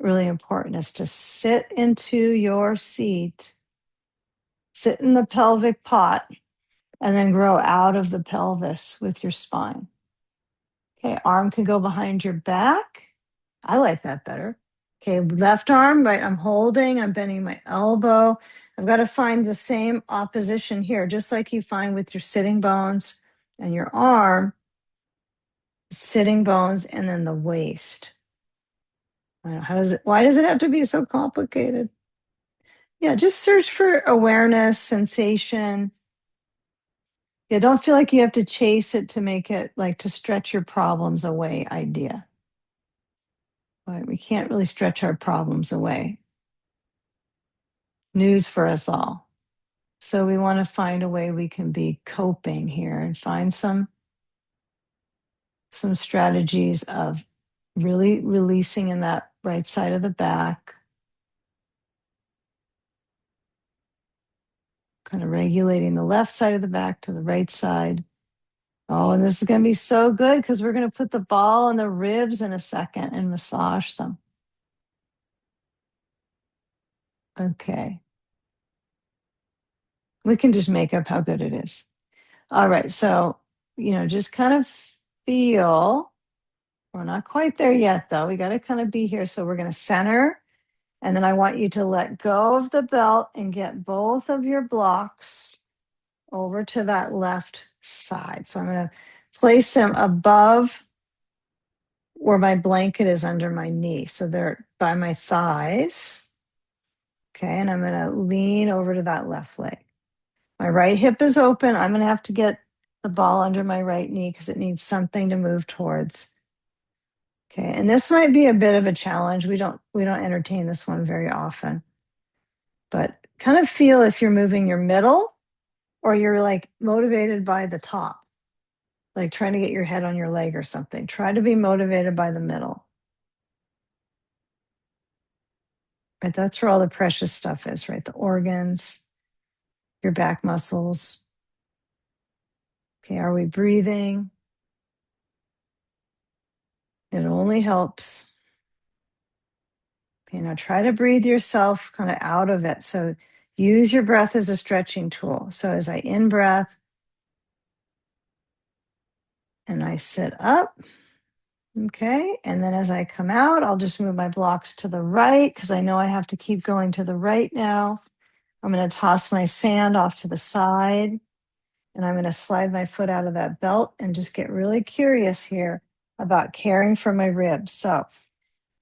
really important is to sit into your seat, sit in the pelvic pot, and then grow out of the pelvis with your spine. Okay, arm can go behind your back. I like that better. Okay, left arm, right, I'm holding, I'm bending my elbow. I've got to find the same opposition here, just like you find with your sitting bones and your arm, sitting bones, and then the waist. Why does it have to be so complicated? Yeah, just search for awareness, sensation. Yeah, don't feel like you have to chase it to make it like to stretch your problems away idea. Right? We can't really stretch our problems away. News for us all. So we want to find a way we can be coping here and find some strategies of really releasing in that right side of the back, kind of regulating the left side of the back to the right side. Oh, and this is going to be so good because we're going to put the ball in the ribs in a second and massage them. Okay. We can just make up how good it is. All right. So, just kind of feel. We're not quite there yet, though. We got to kind of be here. So we're going to center. And then I want you to let go of the belt and get both of your blocks over to that left side. So I'm going to place them above where my blanket is under my knee. So they're by my thighs. Okay. And I'm going to lean over to that left leg. My right hip is open. I'm going to have to get the ball under my right knee because it needs something to move towards. Okay, and this might be a bit of a challenge. We don't entertain this one very often. But kind of feel if you're moving your middle or you're like motivated by the top, like trying to get your head on your leg or something. Try to be motivated by the middle. Right, that's where all the precious stuff is, right? The organs, your back muscles. Okay, are we breathing? It only helps. Okay, now try to breathe yourself kind of out of it. So use your breath as a stretching tool. So as I in breath and I sit up, okay, and then as I come out, I'll just move my blocks to the right because I know I have to keep going to the right now. I'm going to toss my sand off to the side and I'm going to slide my foot out of that belt and just get really curious here about caring for my ribs. So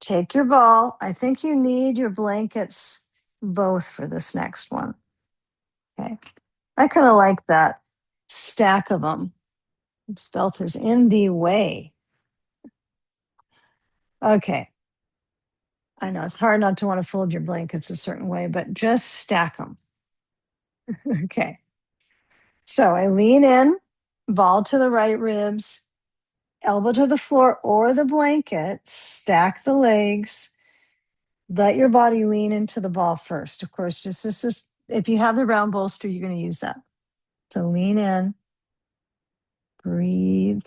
take your ball. I think you need your blankets both for this next one. Okay. I kind of like that stack of them. This belt is in the way. Okay. I know it's hard not to want to fold your blankets a certain way, but just stack them. Okay. So I lean in, ball to the right ribs, elbow to the floor or the blanket, stack the legs, let your body lean into the ball first. Of course, just this is if you have the round bolster, you're going to use that. So lean in, breathe,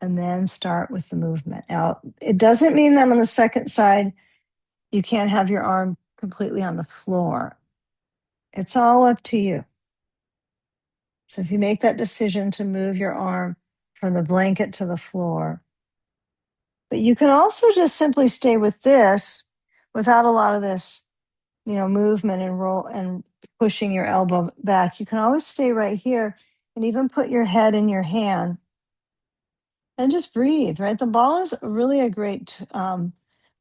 and then start with the movement. Now, it doesn't mean that on the second side, you can't have your arm completely on the floor. It's all up to you. So if you make that decision to move your arm from the blanket to the floor, but you can also just simply stay with this without a lot of this, movement and roll and pushing your elbow back. You can always stay right here and even put your head in your hand and just breathe, right? The ball is really a great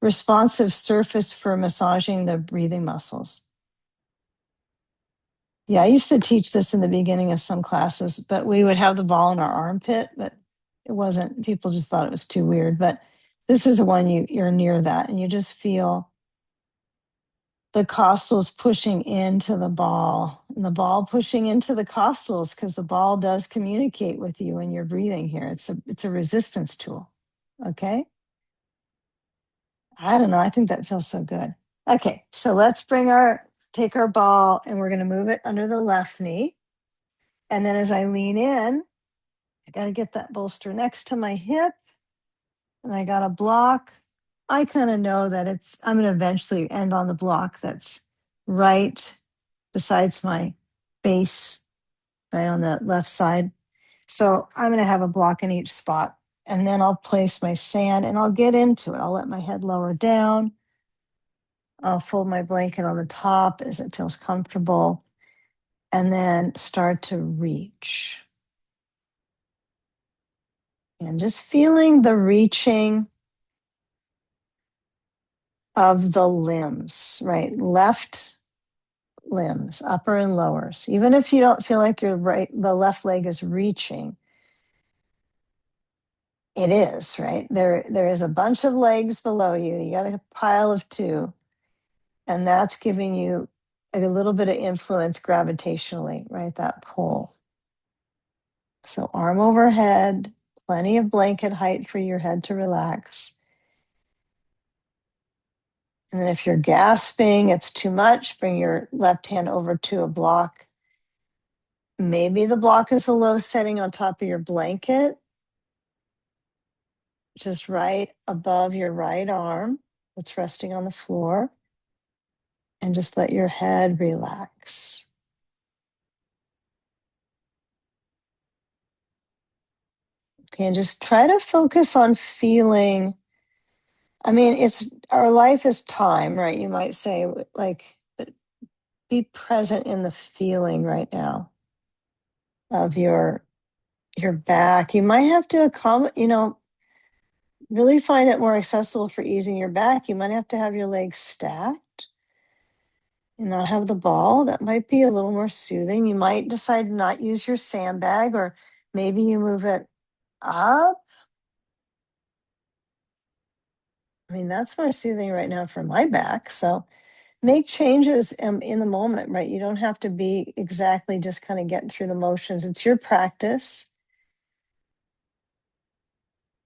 responsive surface for massaging the breathing muscles. Yeah, I used to teach this in the beginning of some classes, but we would have the ball in our armpit, but it wasn't, people just thought it was too weird. But this is one you're near that and you just feel the costals pushing into the ball and the ball pushing into the costals because the ball does communicate with you when you're breathing here. It's a resistance tool. Okay. I don't know. I think that feels so good. Okay. So let's take our ball and we're going to move it under the left knee. And then as I lean in, I got to get that bolster next to my hip and I got a block. I kind of know that I'm going to eventually end on the block that's right besides my base, right on the left side. So I'm going to have a block in each spot. And then I'll place my sand and I'll get into it. I'll let my head lower down. I'll fold my blanket on the top as it feels comfortable. And then start to reach. And just feeling the reaching of the limbs, right? Left limbs, upper and lowers. Even if you don't feel like the left leg is reaching, it is, right? There is a bunch of legs below you. You got a pile of two, and that's giving you a little bit of influence gravitationally, right? That pull. So arm overhead, plenty of blanket height for your head to relax. And then if you're gasping, it's too much, bring your left hand over to a block. Maybe the block is a low setting on top of your blanket, just right above your right arm that's resting on the floor. And just let your head relax. Okay, and just try to focus on feeling. I mean, our life is time, right? You might say, like, but be present in the feeling right now of your back. You might have to really find it more accessible for easing your back. You might have to have your legs stacked and not have the ball. That might be a little more soothing. You might decide to not use your sandbag, or maybe you move it up. I mean, that's more soothing right now for my back. So make changes in the moment, right? You don't have to be exactly just kind of getting through the motions. It's your practice,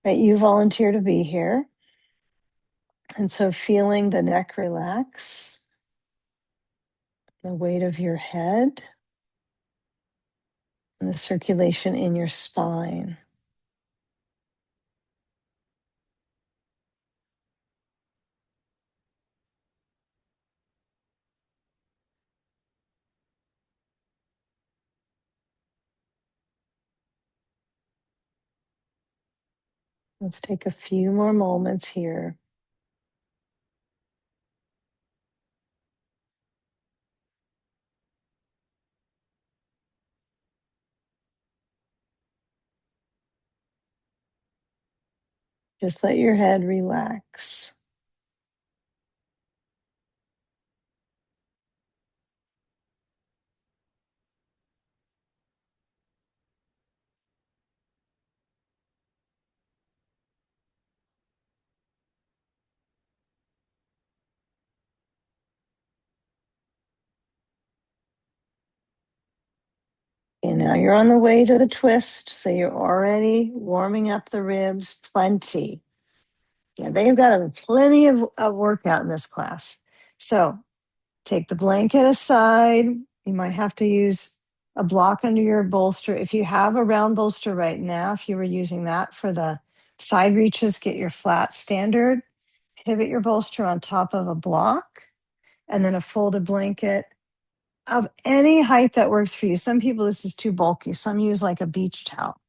right? You volunteer to be here. And so feeling the neck relax, the weight of your head, and the circulation in your spine. Let's take a few more moments here. Just let your head relax. And now you're on the way to the twist. So you're already warming up the ribs plenty. Yeah, they've got plenty of workout in this class. So take the blanket aside. You might have to use a block under your bolster. If you have a round bolster right now, if you were using that for the side reaches, get your flat standard, pivot your bolster on top of a block, and then a folded blanket of any height that works for you. Some people, this is too bulky. Some use like a beach towel.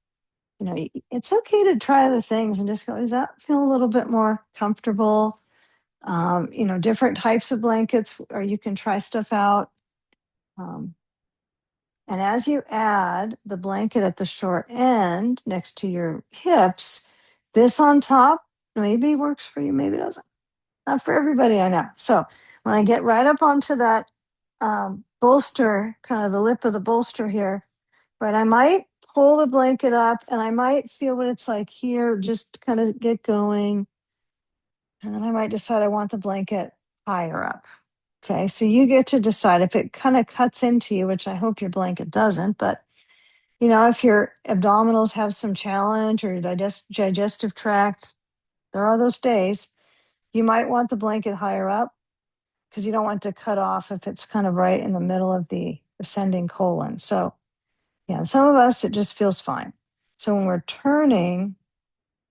You know, it's okay to try other things and just go, does that feel a little bit more comfortable? Different types of blankets, or you can try stuff out. Um, and as you add the blanket at the short end next to your hips, this on top maybe works for you, maybe doesn't. Not for everybody, I know. So when I get right up onto that bolster, kind of the lip of the bolster here, right, I might pull the blanket up and I might feel what it's like here, just kind of get going. And then I might decide I want the blanket higher up. Okay, so you get to decide if it kind of cuts into you, which I hope your blanket doesn't, but if your abdominals have some challenge or your digestive tract, there are those days, you might want the blanket higher up because you don't want to cut off if it's kind of right in the middle of the ascending colon. So, yeah, some of us, it just feels fine. So when we're turning,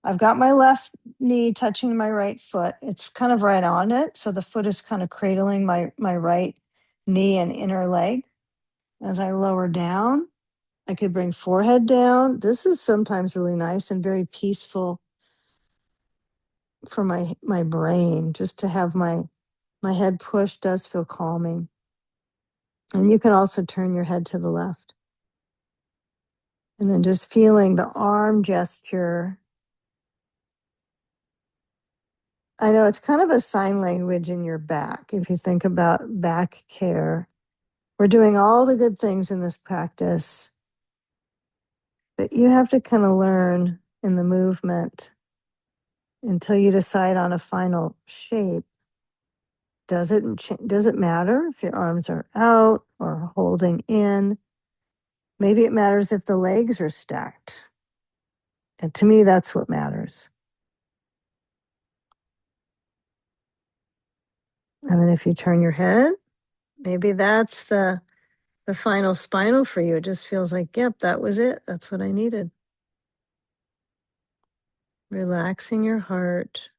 I've got my left knee touching my right foot. It's kind of right on it. So the foot is kind of cradling my right knee and inner leg. As I lower down, I could bring forehead down. This is sometimes really nice and very peaceful for my brain. Just to have my head pushed does feel calming. And you can also turn your head to the left. And then just feeling the arm gesture. I know it's kind of a sign language in your back. If you think about back care, we're doing all the good things in this practice, but you have to kind of learn in the movement until you decide on a final shape. Does it matter if your arms are out or holding in? Maybe it matters if the legs are stacked. And to me, that's what matters. And then if you turn your head, maybe that's the final spinal for you. It just feels like, yep, that was it. That's what I needed. Relaxing your heart.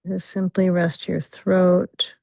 Just simply rest your throat.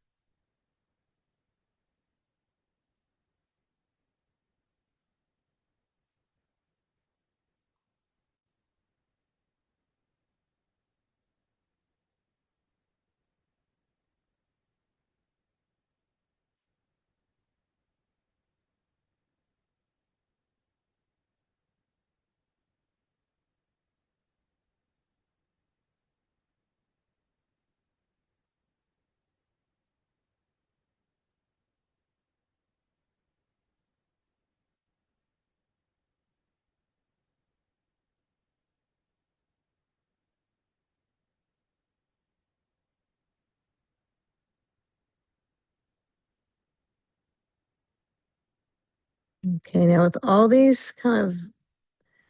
Okay, now with all these kind of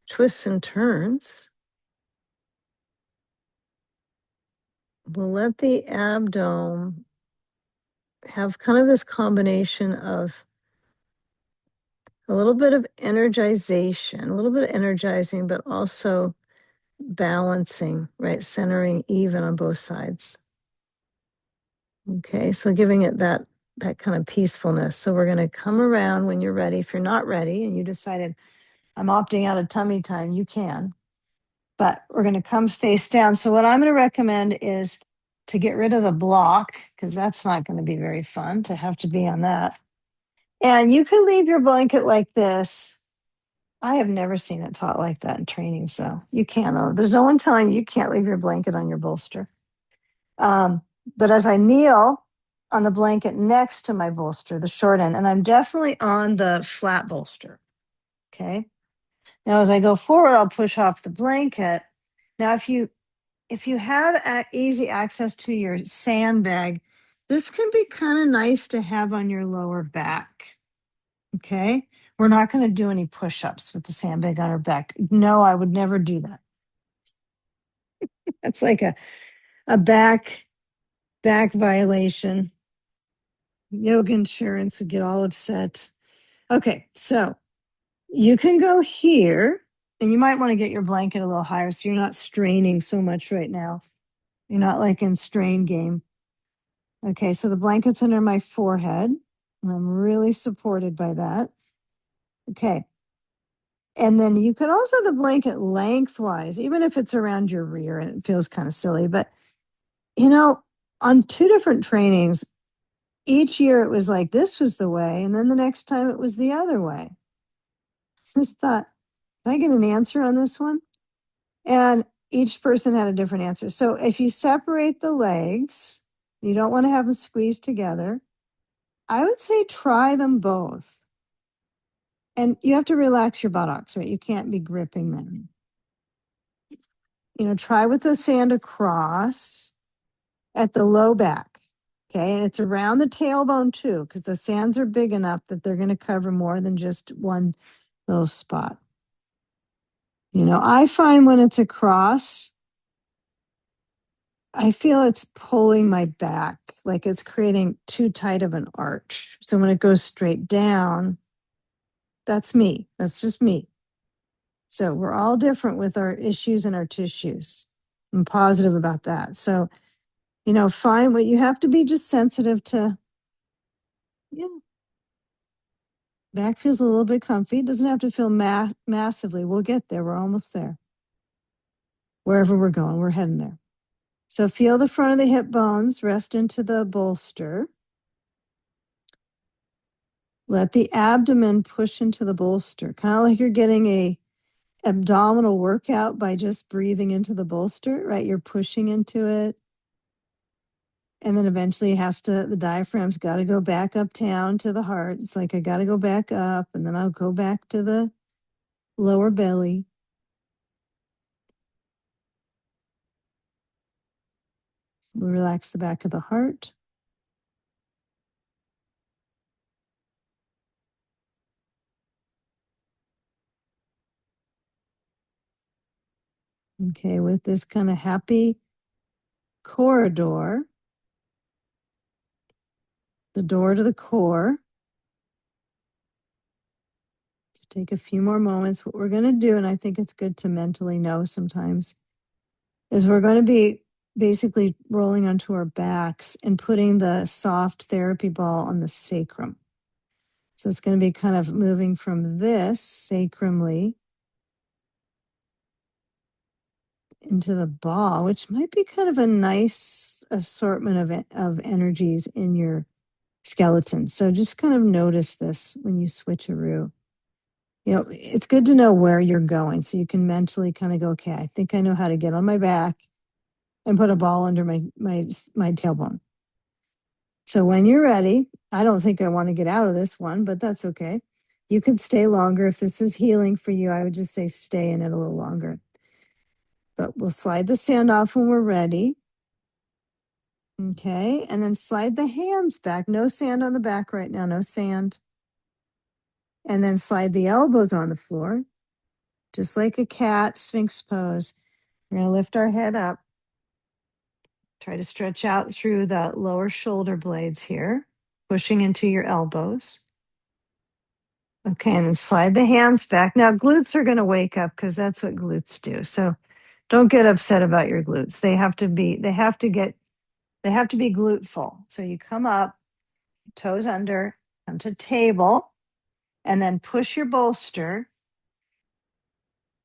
twists and turns, we'll let the abdomen have kind of this combination of a little bit of energization, a little bit of energizing, but also balancing, right? Centering even on both sides. Okay, so giving it that kind of peacefulness. So we're going to come around when you're ready. If you're not ready and you decided I'm opting out of tummy time, you can. But we're going to come face down. So what I'm going to recommend is to get rid of the block, because that's not going to be very fun to have to be on that. And you can leave your blanket like this. I have never seen it taught like that in training, so you can't. There's no one telling you you can't leave your blanket on your bolster. But as I kneel on the blanket next to my bolster, the short end, and I'm definitely on the flat bolster. Okay. Now, as I go forward, I'll push off the blanket. Now, if you have easy access to your sandbag, this can be kind of nice to have on your lower back. Okay. We're not going to do any push-ups with the sandbag on our back. No, I would never do that. That's like a back violation. Yoga insurance would get all upset. Okay, so you can go here, and you might want to get your blanket a little higher so you're not straining so much right now. You're not like in strain game. Okay, so the blanket's under my forehead, and I'm really supported by that. Okay. And then you can also have the blanket lengthwise, even if it's around your rear, and it feels kind of silly. But, on 2 different trainings, each year it was like this was the way, and then the next time it was the other way. Just thought, can I get an answer on this one? And each person had a different answer. So if you separate the legs, you don't want to have them squeezed together. I would say try them both. And you have to relax your buttocks, right? You can't be gripping them. Try with the sand across at the low back. Okay. And it's around the tailbone too, because the sands are big enough that they're going to cover more than just one little spot. I find when it's across, I feel it's pulling my back, like it's creating too tight of an arch. So when it goes straight down, that's me. That's just me. So we're all different with our issues and our tissues. I'm positive about that. So, find what you have to be just sensitive to. Yeah. Back feels a little bit comfy. It doesn't have to feel massively. We'll get there. We're almost there. Wherever we're going, we're heading there. So feel the front of the hip bones rest into the bolster. Let the abdomen push into the bolster, kind of like you're getting a abdominal workout by just breathing into the bolster, right? You're pushing into it. And then eventually the diaphragm's got to go back uptown to the heart. It's like, I got to go back up, and then I'll go back to the lower belly. We'll relax the back of the heart. Okay, with this kind of happy corridor, the door to the core. To take a few more moments, what we're going to do, and I think it's good to mentally know sometimes, is we're going to be basically rolling onto our backs and putting the soft therapy ball on the sacrum. So it's going to be kind of moving from this sacrumly into the ball, which might be kind of a nice assortment of energies in your skeleton. So just kind of notice this when you switcheroo. It's good to know where you're going so you can mentally kind of go, okay, I think I know how to get on my back and put a ball under my tailbone. So when you're ready, I don't think I want to get out of this one, but that's okay. You can stay longer. If this is healing for you, I would just say stay in it a little longer. But we'll slide the sand off when we're ready. Okay, and then slide the hands back. No sand on the back right now, no sand. And then slide the elbows on the floor, just like a cat, sphinx pose. We're going to lift our head up. Try to stretch out through the lower shoulder blades here, pushing into your elbows. Okay, and then slide the hands back. Now, glutes are going to wake up because that's what glutes do. So don't get upset about your glutes. They have to be gluteful. So you come up, toes under, come to table, and then push your bolster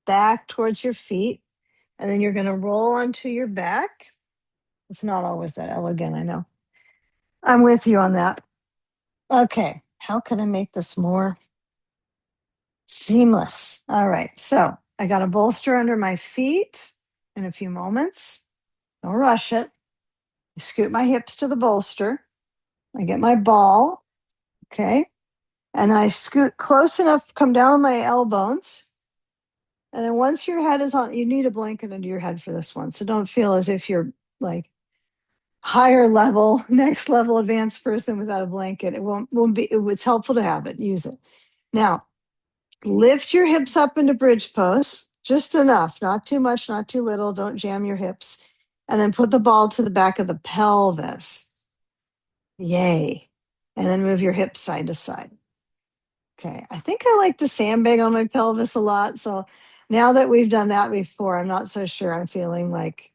back towards your feet. And then you're going to roll onto your back. It's not always that elegant, I know. I'm with you on that. Okay, how can I make this more seamless? All right, so I got a bolster under my feet in a few moments. Don't rush it. I scoot my hips to the bolster. I get my ball, okay? And then I scoot close enough, come down on my elbows. And then once your head is on, you need a blanket under your head for this one. So don't feel as if you're like higher level, next level advanced person without a blanket. It won't be, it's helpful to have it. Use it. Now, lift your hips up into bridge pose, just enough, not too much, not too little. Don't jam your hips. And then put the ball to the back of the pelvis. Yay. And then move your hips side to side. Okay. I think I like the sandbag on my pelvis a lot. So now that we've done that before, I'm not so sure I'm feeling like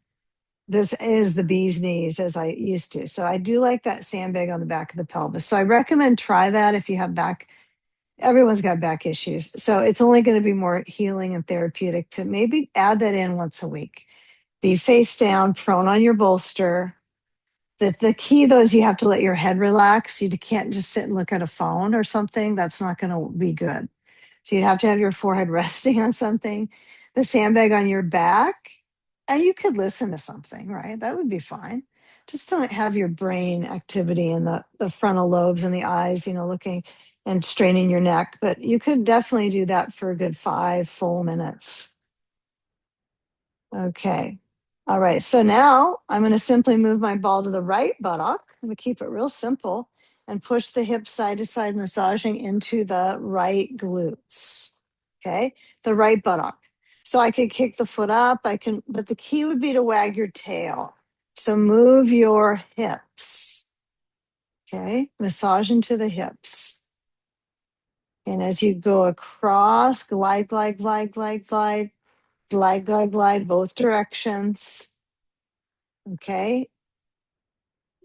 this is the bee's knees as I used to. So I do like that sandbag on the back of the pelvis. So I recommend try that if you have back. Everyone's got back issues. So it's only going to be more healing and therapeutic to maybe add that in once a week. Be face down, prone on your bolster. The key though is you have to let your head relax. You can't just sit and look at a phone or something. That's not going to be good. So you'd have to have your forehead resting on something, the sandbag on your back, and you could listen to something, right? That would be fine. Just don't have your brain activity in the frontal lobes and the eyes, looking and straining your neck. But you could definitely do that for a good 5 full minutes. Okay. All right. So now I'm going to simply move my ball to the right buttock. I'm going to keep it real simple and push the hips side to side, massaging into the right glutes. Okay. The right buttock. So I could kick the foot up. But the key would be to wag your tail. So move your hips. Okay. Massage into the hips. And as you go across, glide, glide, glide, glide, glide, glide, glide, glide, both directions. Okay.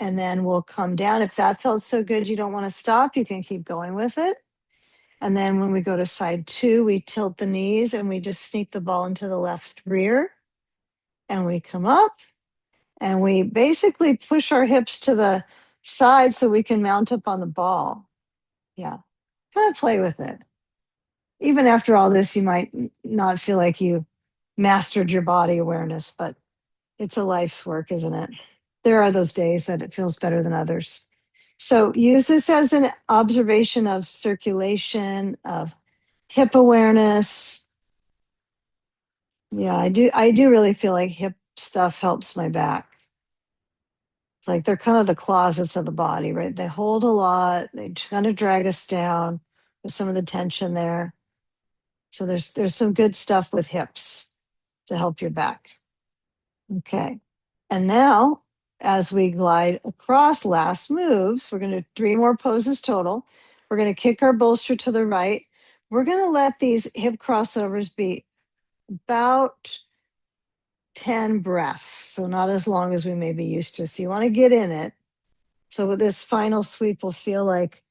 And then we'll come down. If that felt so good, you don't want to stop, you can keep going with it. And then when we go to side 2, we tilt the knees and we just sneak the ball into the left rear. And we come up and we basically push our hips to the side so we can mount up on the ball. Yeah. Kind of play with it. Even after all this, you might not feel like you mastered your body awareness, but it's a life's work, isn't it? There are those days that it feels better than others. So use this as an observation of circulation, of hip awareness. Yeah, I do really feel like hip stuff helps my back. It's like they're kind of the closets of the body, right? They hold a lot. They kind of drag us down with some of the tension there. So there's some good stuff with hips to help your back. Okay. And now, as we glide across last moves, we're going to do 3 more poses total. We're going to kick our bolster to the right. We're going to let these hip crossovers be about 10 breaths. So not as long as we may be used to. So you want to get in it. So with this final sweep will feel like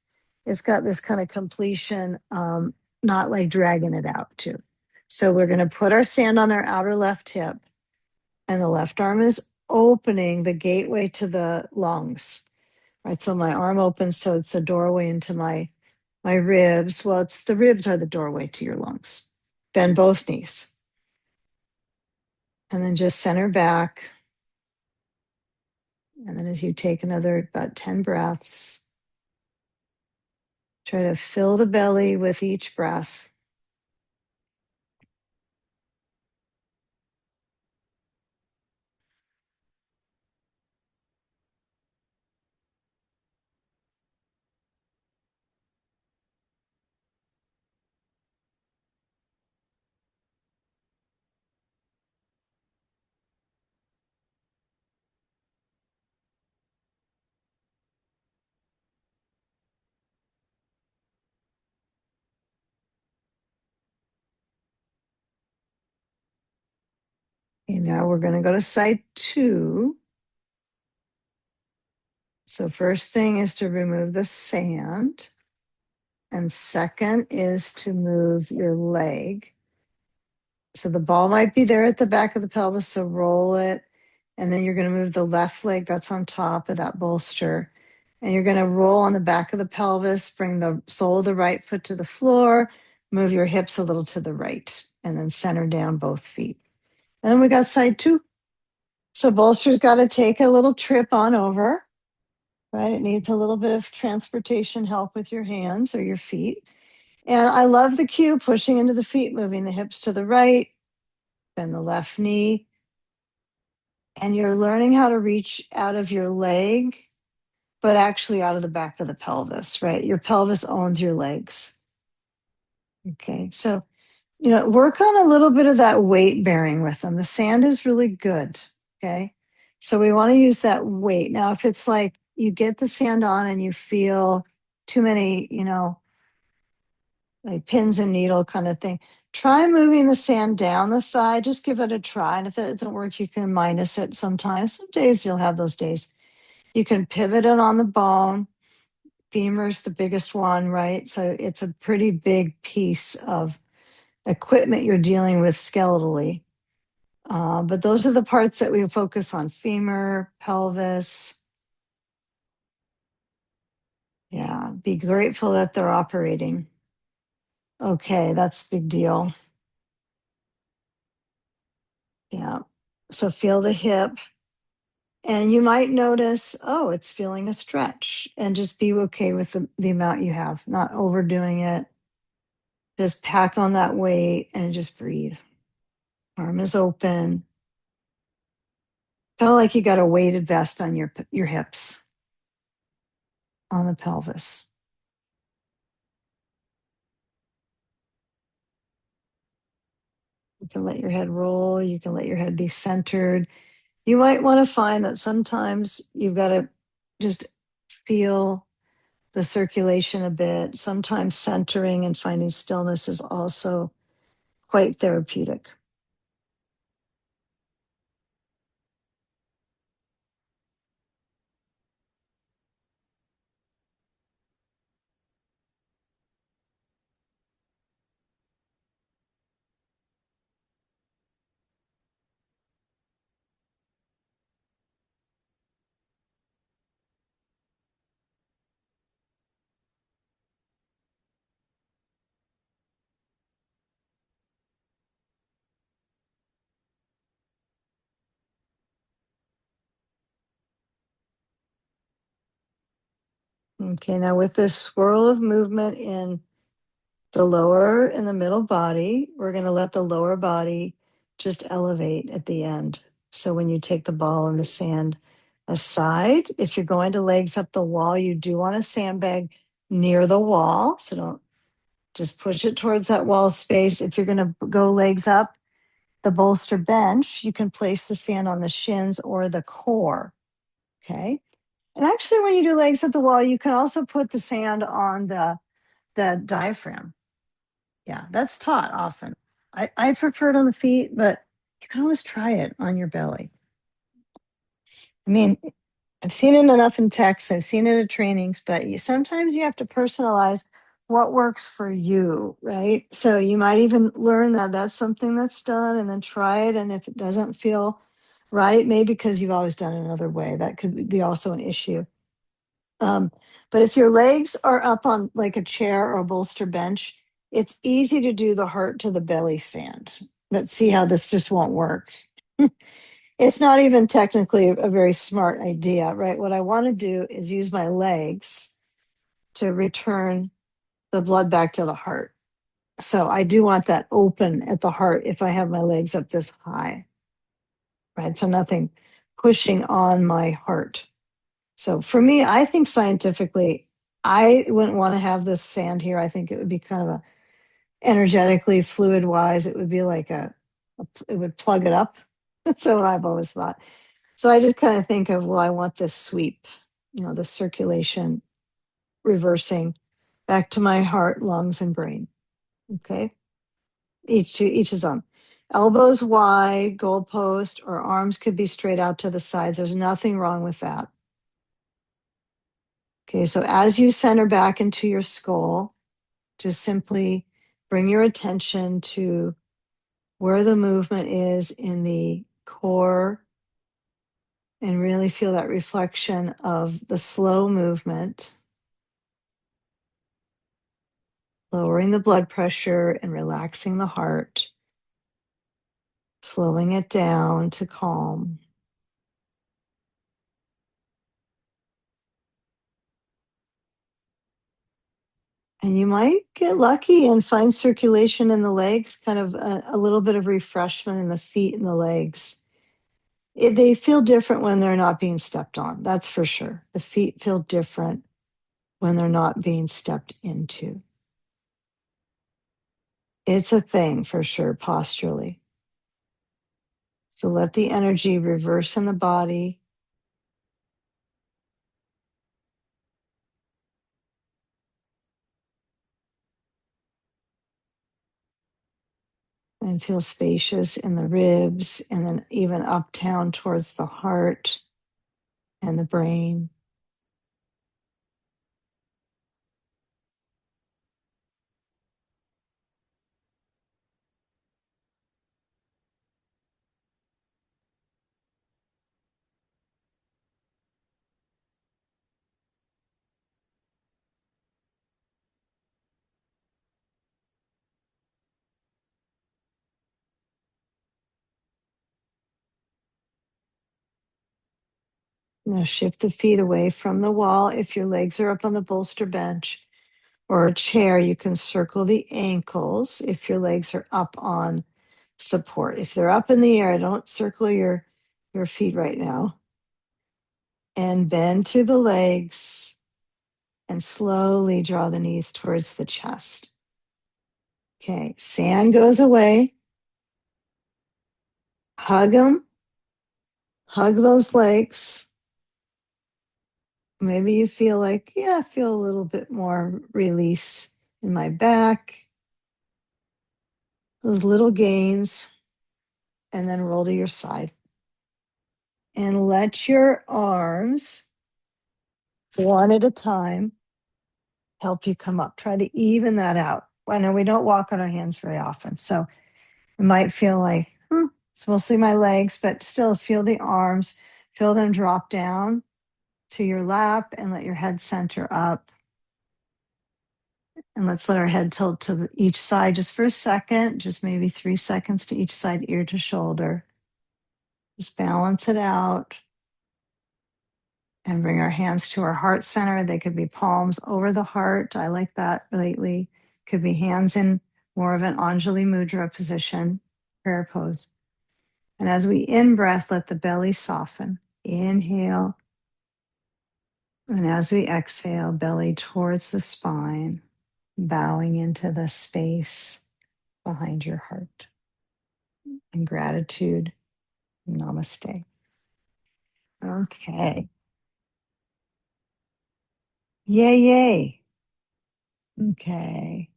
it's got this kind of completion, not like dragging it out too. So we're going to put our sand on our outer left hip. And the left arm is opening the gateway to the lungs, right? So my arm opens, so it's a doorway into my ribs. Well, it's the ribs are the doorway to your lungs. Bend both knees. And then just center back. And then as you take another about 10 breaths, try to fill the belly with each breath. Okay, now we're going to go to side 2. So first thing is to remove the sand. And second is to move your leg. So the ball might be there at the back of the pelvis, so roll it. And then you're going to move the left leg that's on top of that bolster. And you're going to roll on the back of the pelvis, bring the sole of the right foot to the floor, move your hips a little to the right, and then center down both feet. And then we got side 2. So bolster's got to take a little trip on over, right? It needs a little bit of transportation help with your hands or your feet. And I love the cue, pushing into the feet, moving the hips to the right, bend the left knee. And you're learning how to reach out of your leg, but actually out of the back of the pelvis, right? Your pelvis owns your legs. Okay. So, work on a little bit of that weight bearing with them. The sand is really good. Okay. So we want to use that weight. Now, if it's like you get the sand on and you feel too many, like pins and needle kind of thing, try moving the sand down the thigh. Just give it a try. And if that doesn't work, you can minus it sometimes. Some days you'll have those days. You can pivot it on the bone. Femur's the biggest one, right? So it's a pretty big piece of equipment you're dealing with skeletally. But those are the parts that we focus on: femur, pelvis. Yeah, be grateful that they're operating. Okay, that's a big deal. Yeah. So feel the hip. And you might notice, oh, it's feeling a stretch, and just be okay with the amount you have, not overdoing it. Just pack on that weight and just breathe. Arm is open. Kind of like you got a weighted vest on your hips, on the pelvis. You can let your head roll. You can let your head be centered. You might want to find that sometimes you've got to just feel the circulation a bit. Sometimes centering and finding stillness is also quite therapeutic. Okay, now with this swirl of movement in the lower and the middle body, we're going to let the lower body just elevate at the end. So when you take the ball in the sand aside, if you're going to legs up the wall, you do want a sandbag near the wall. So don't just push it towards that wall space. If you're going to go legs up the bolster bench, you can place the sand on the shins or the core. Okay. And actually, when you do legs at the wall, you can also put the sand on the diaphragm. Yeah, that's taught often. I prefer it on the feet, but you can always try it on your belly. I mean, I've seen it enough in texts, I've seen it at trainings, but sometimes you have to personalize what works for you, right? So you might even learn that that's something that's done and then try it. And if it doesn't feel right, maybe because you've always done it another way, that could be also an issue. But if your legs are up on like a chair or a bolster bench, it's easy to do the heart to the belly stand. But see how this just won't work. It's not even technically a very smart idea, right? What I want to do is use my legs to return the blood back to the heart. So I do want that open at the heart if I have my legs up this high, right? So nothing pushing on my heart. So for me, I think scientifically, I wouldn't want to have this sand here. I think it would be kind of a energetically fluid wise, it would be like it would plug it up. That's what I've always thought. So I just kind of think of, well, I want this sweep, the circulation reversing back to my heart, lungs, and brain. Okay. Each his own. Elbows wide, goalpost, or arms could be straight out to the sides. There's nothing wrong with that. Okay, so as you center back into your skull, just simply bring your attention to where the movement is in the core and really feel that reflection of the slow movement, lowering the blood pressure and relaxing the heart, slowing it down to calm. And you might get lucky and find circulation in the legs, kind of a little bit of refreshment in the feet and the legs. They feel different when they're not being stepped on. That's for sure. The feet feel different when they're not being stepped into. It's a thing for sure, posturally. So let the energy reverse in the body. And feel spacious in the ribs and then even uptown towards the heart and the brain. Now shift the feet away from the wall. If your legs are up on the bolster bench or a chair, you can circle the ankles if your legs are up on support. If they're up in the air, don't circle your feet right now. And bend through the legs and slowly draw the knees towards the chest. Okay, sand goes away. Hug them. Hug those legs. Maybe you feel like, yeah, I feel a little bit more release in my back. Those little gains. And then roll to your side. And let your arms, one at a time, help you come up. Try to even that out. I know we don't walk on our hands very often. So it might feel like, it's mostly my legs, but still feel the arms, feel them drop down to your lap and let your head center up. And let's let our head tilt to each side just for a second, just maybe 3 seconds to each side, ear to shoulder. Just balance it out. And bring our hands to our heart center. They could be palms over the heart. I like that lately. Could be hands in more of an Anjali Mudra position, prayer pose. And as we in breath, let the belly soften. Inhale. And as we exhale, belly towards the spine, bowing into the space behind your heart. And gratitude. Namaste. Okay. Yay, yay. Okay.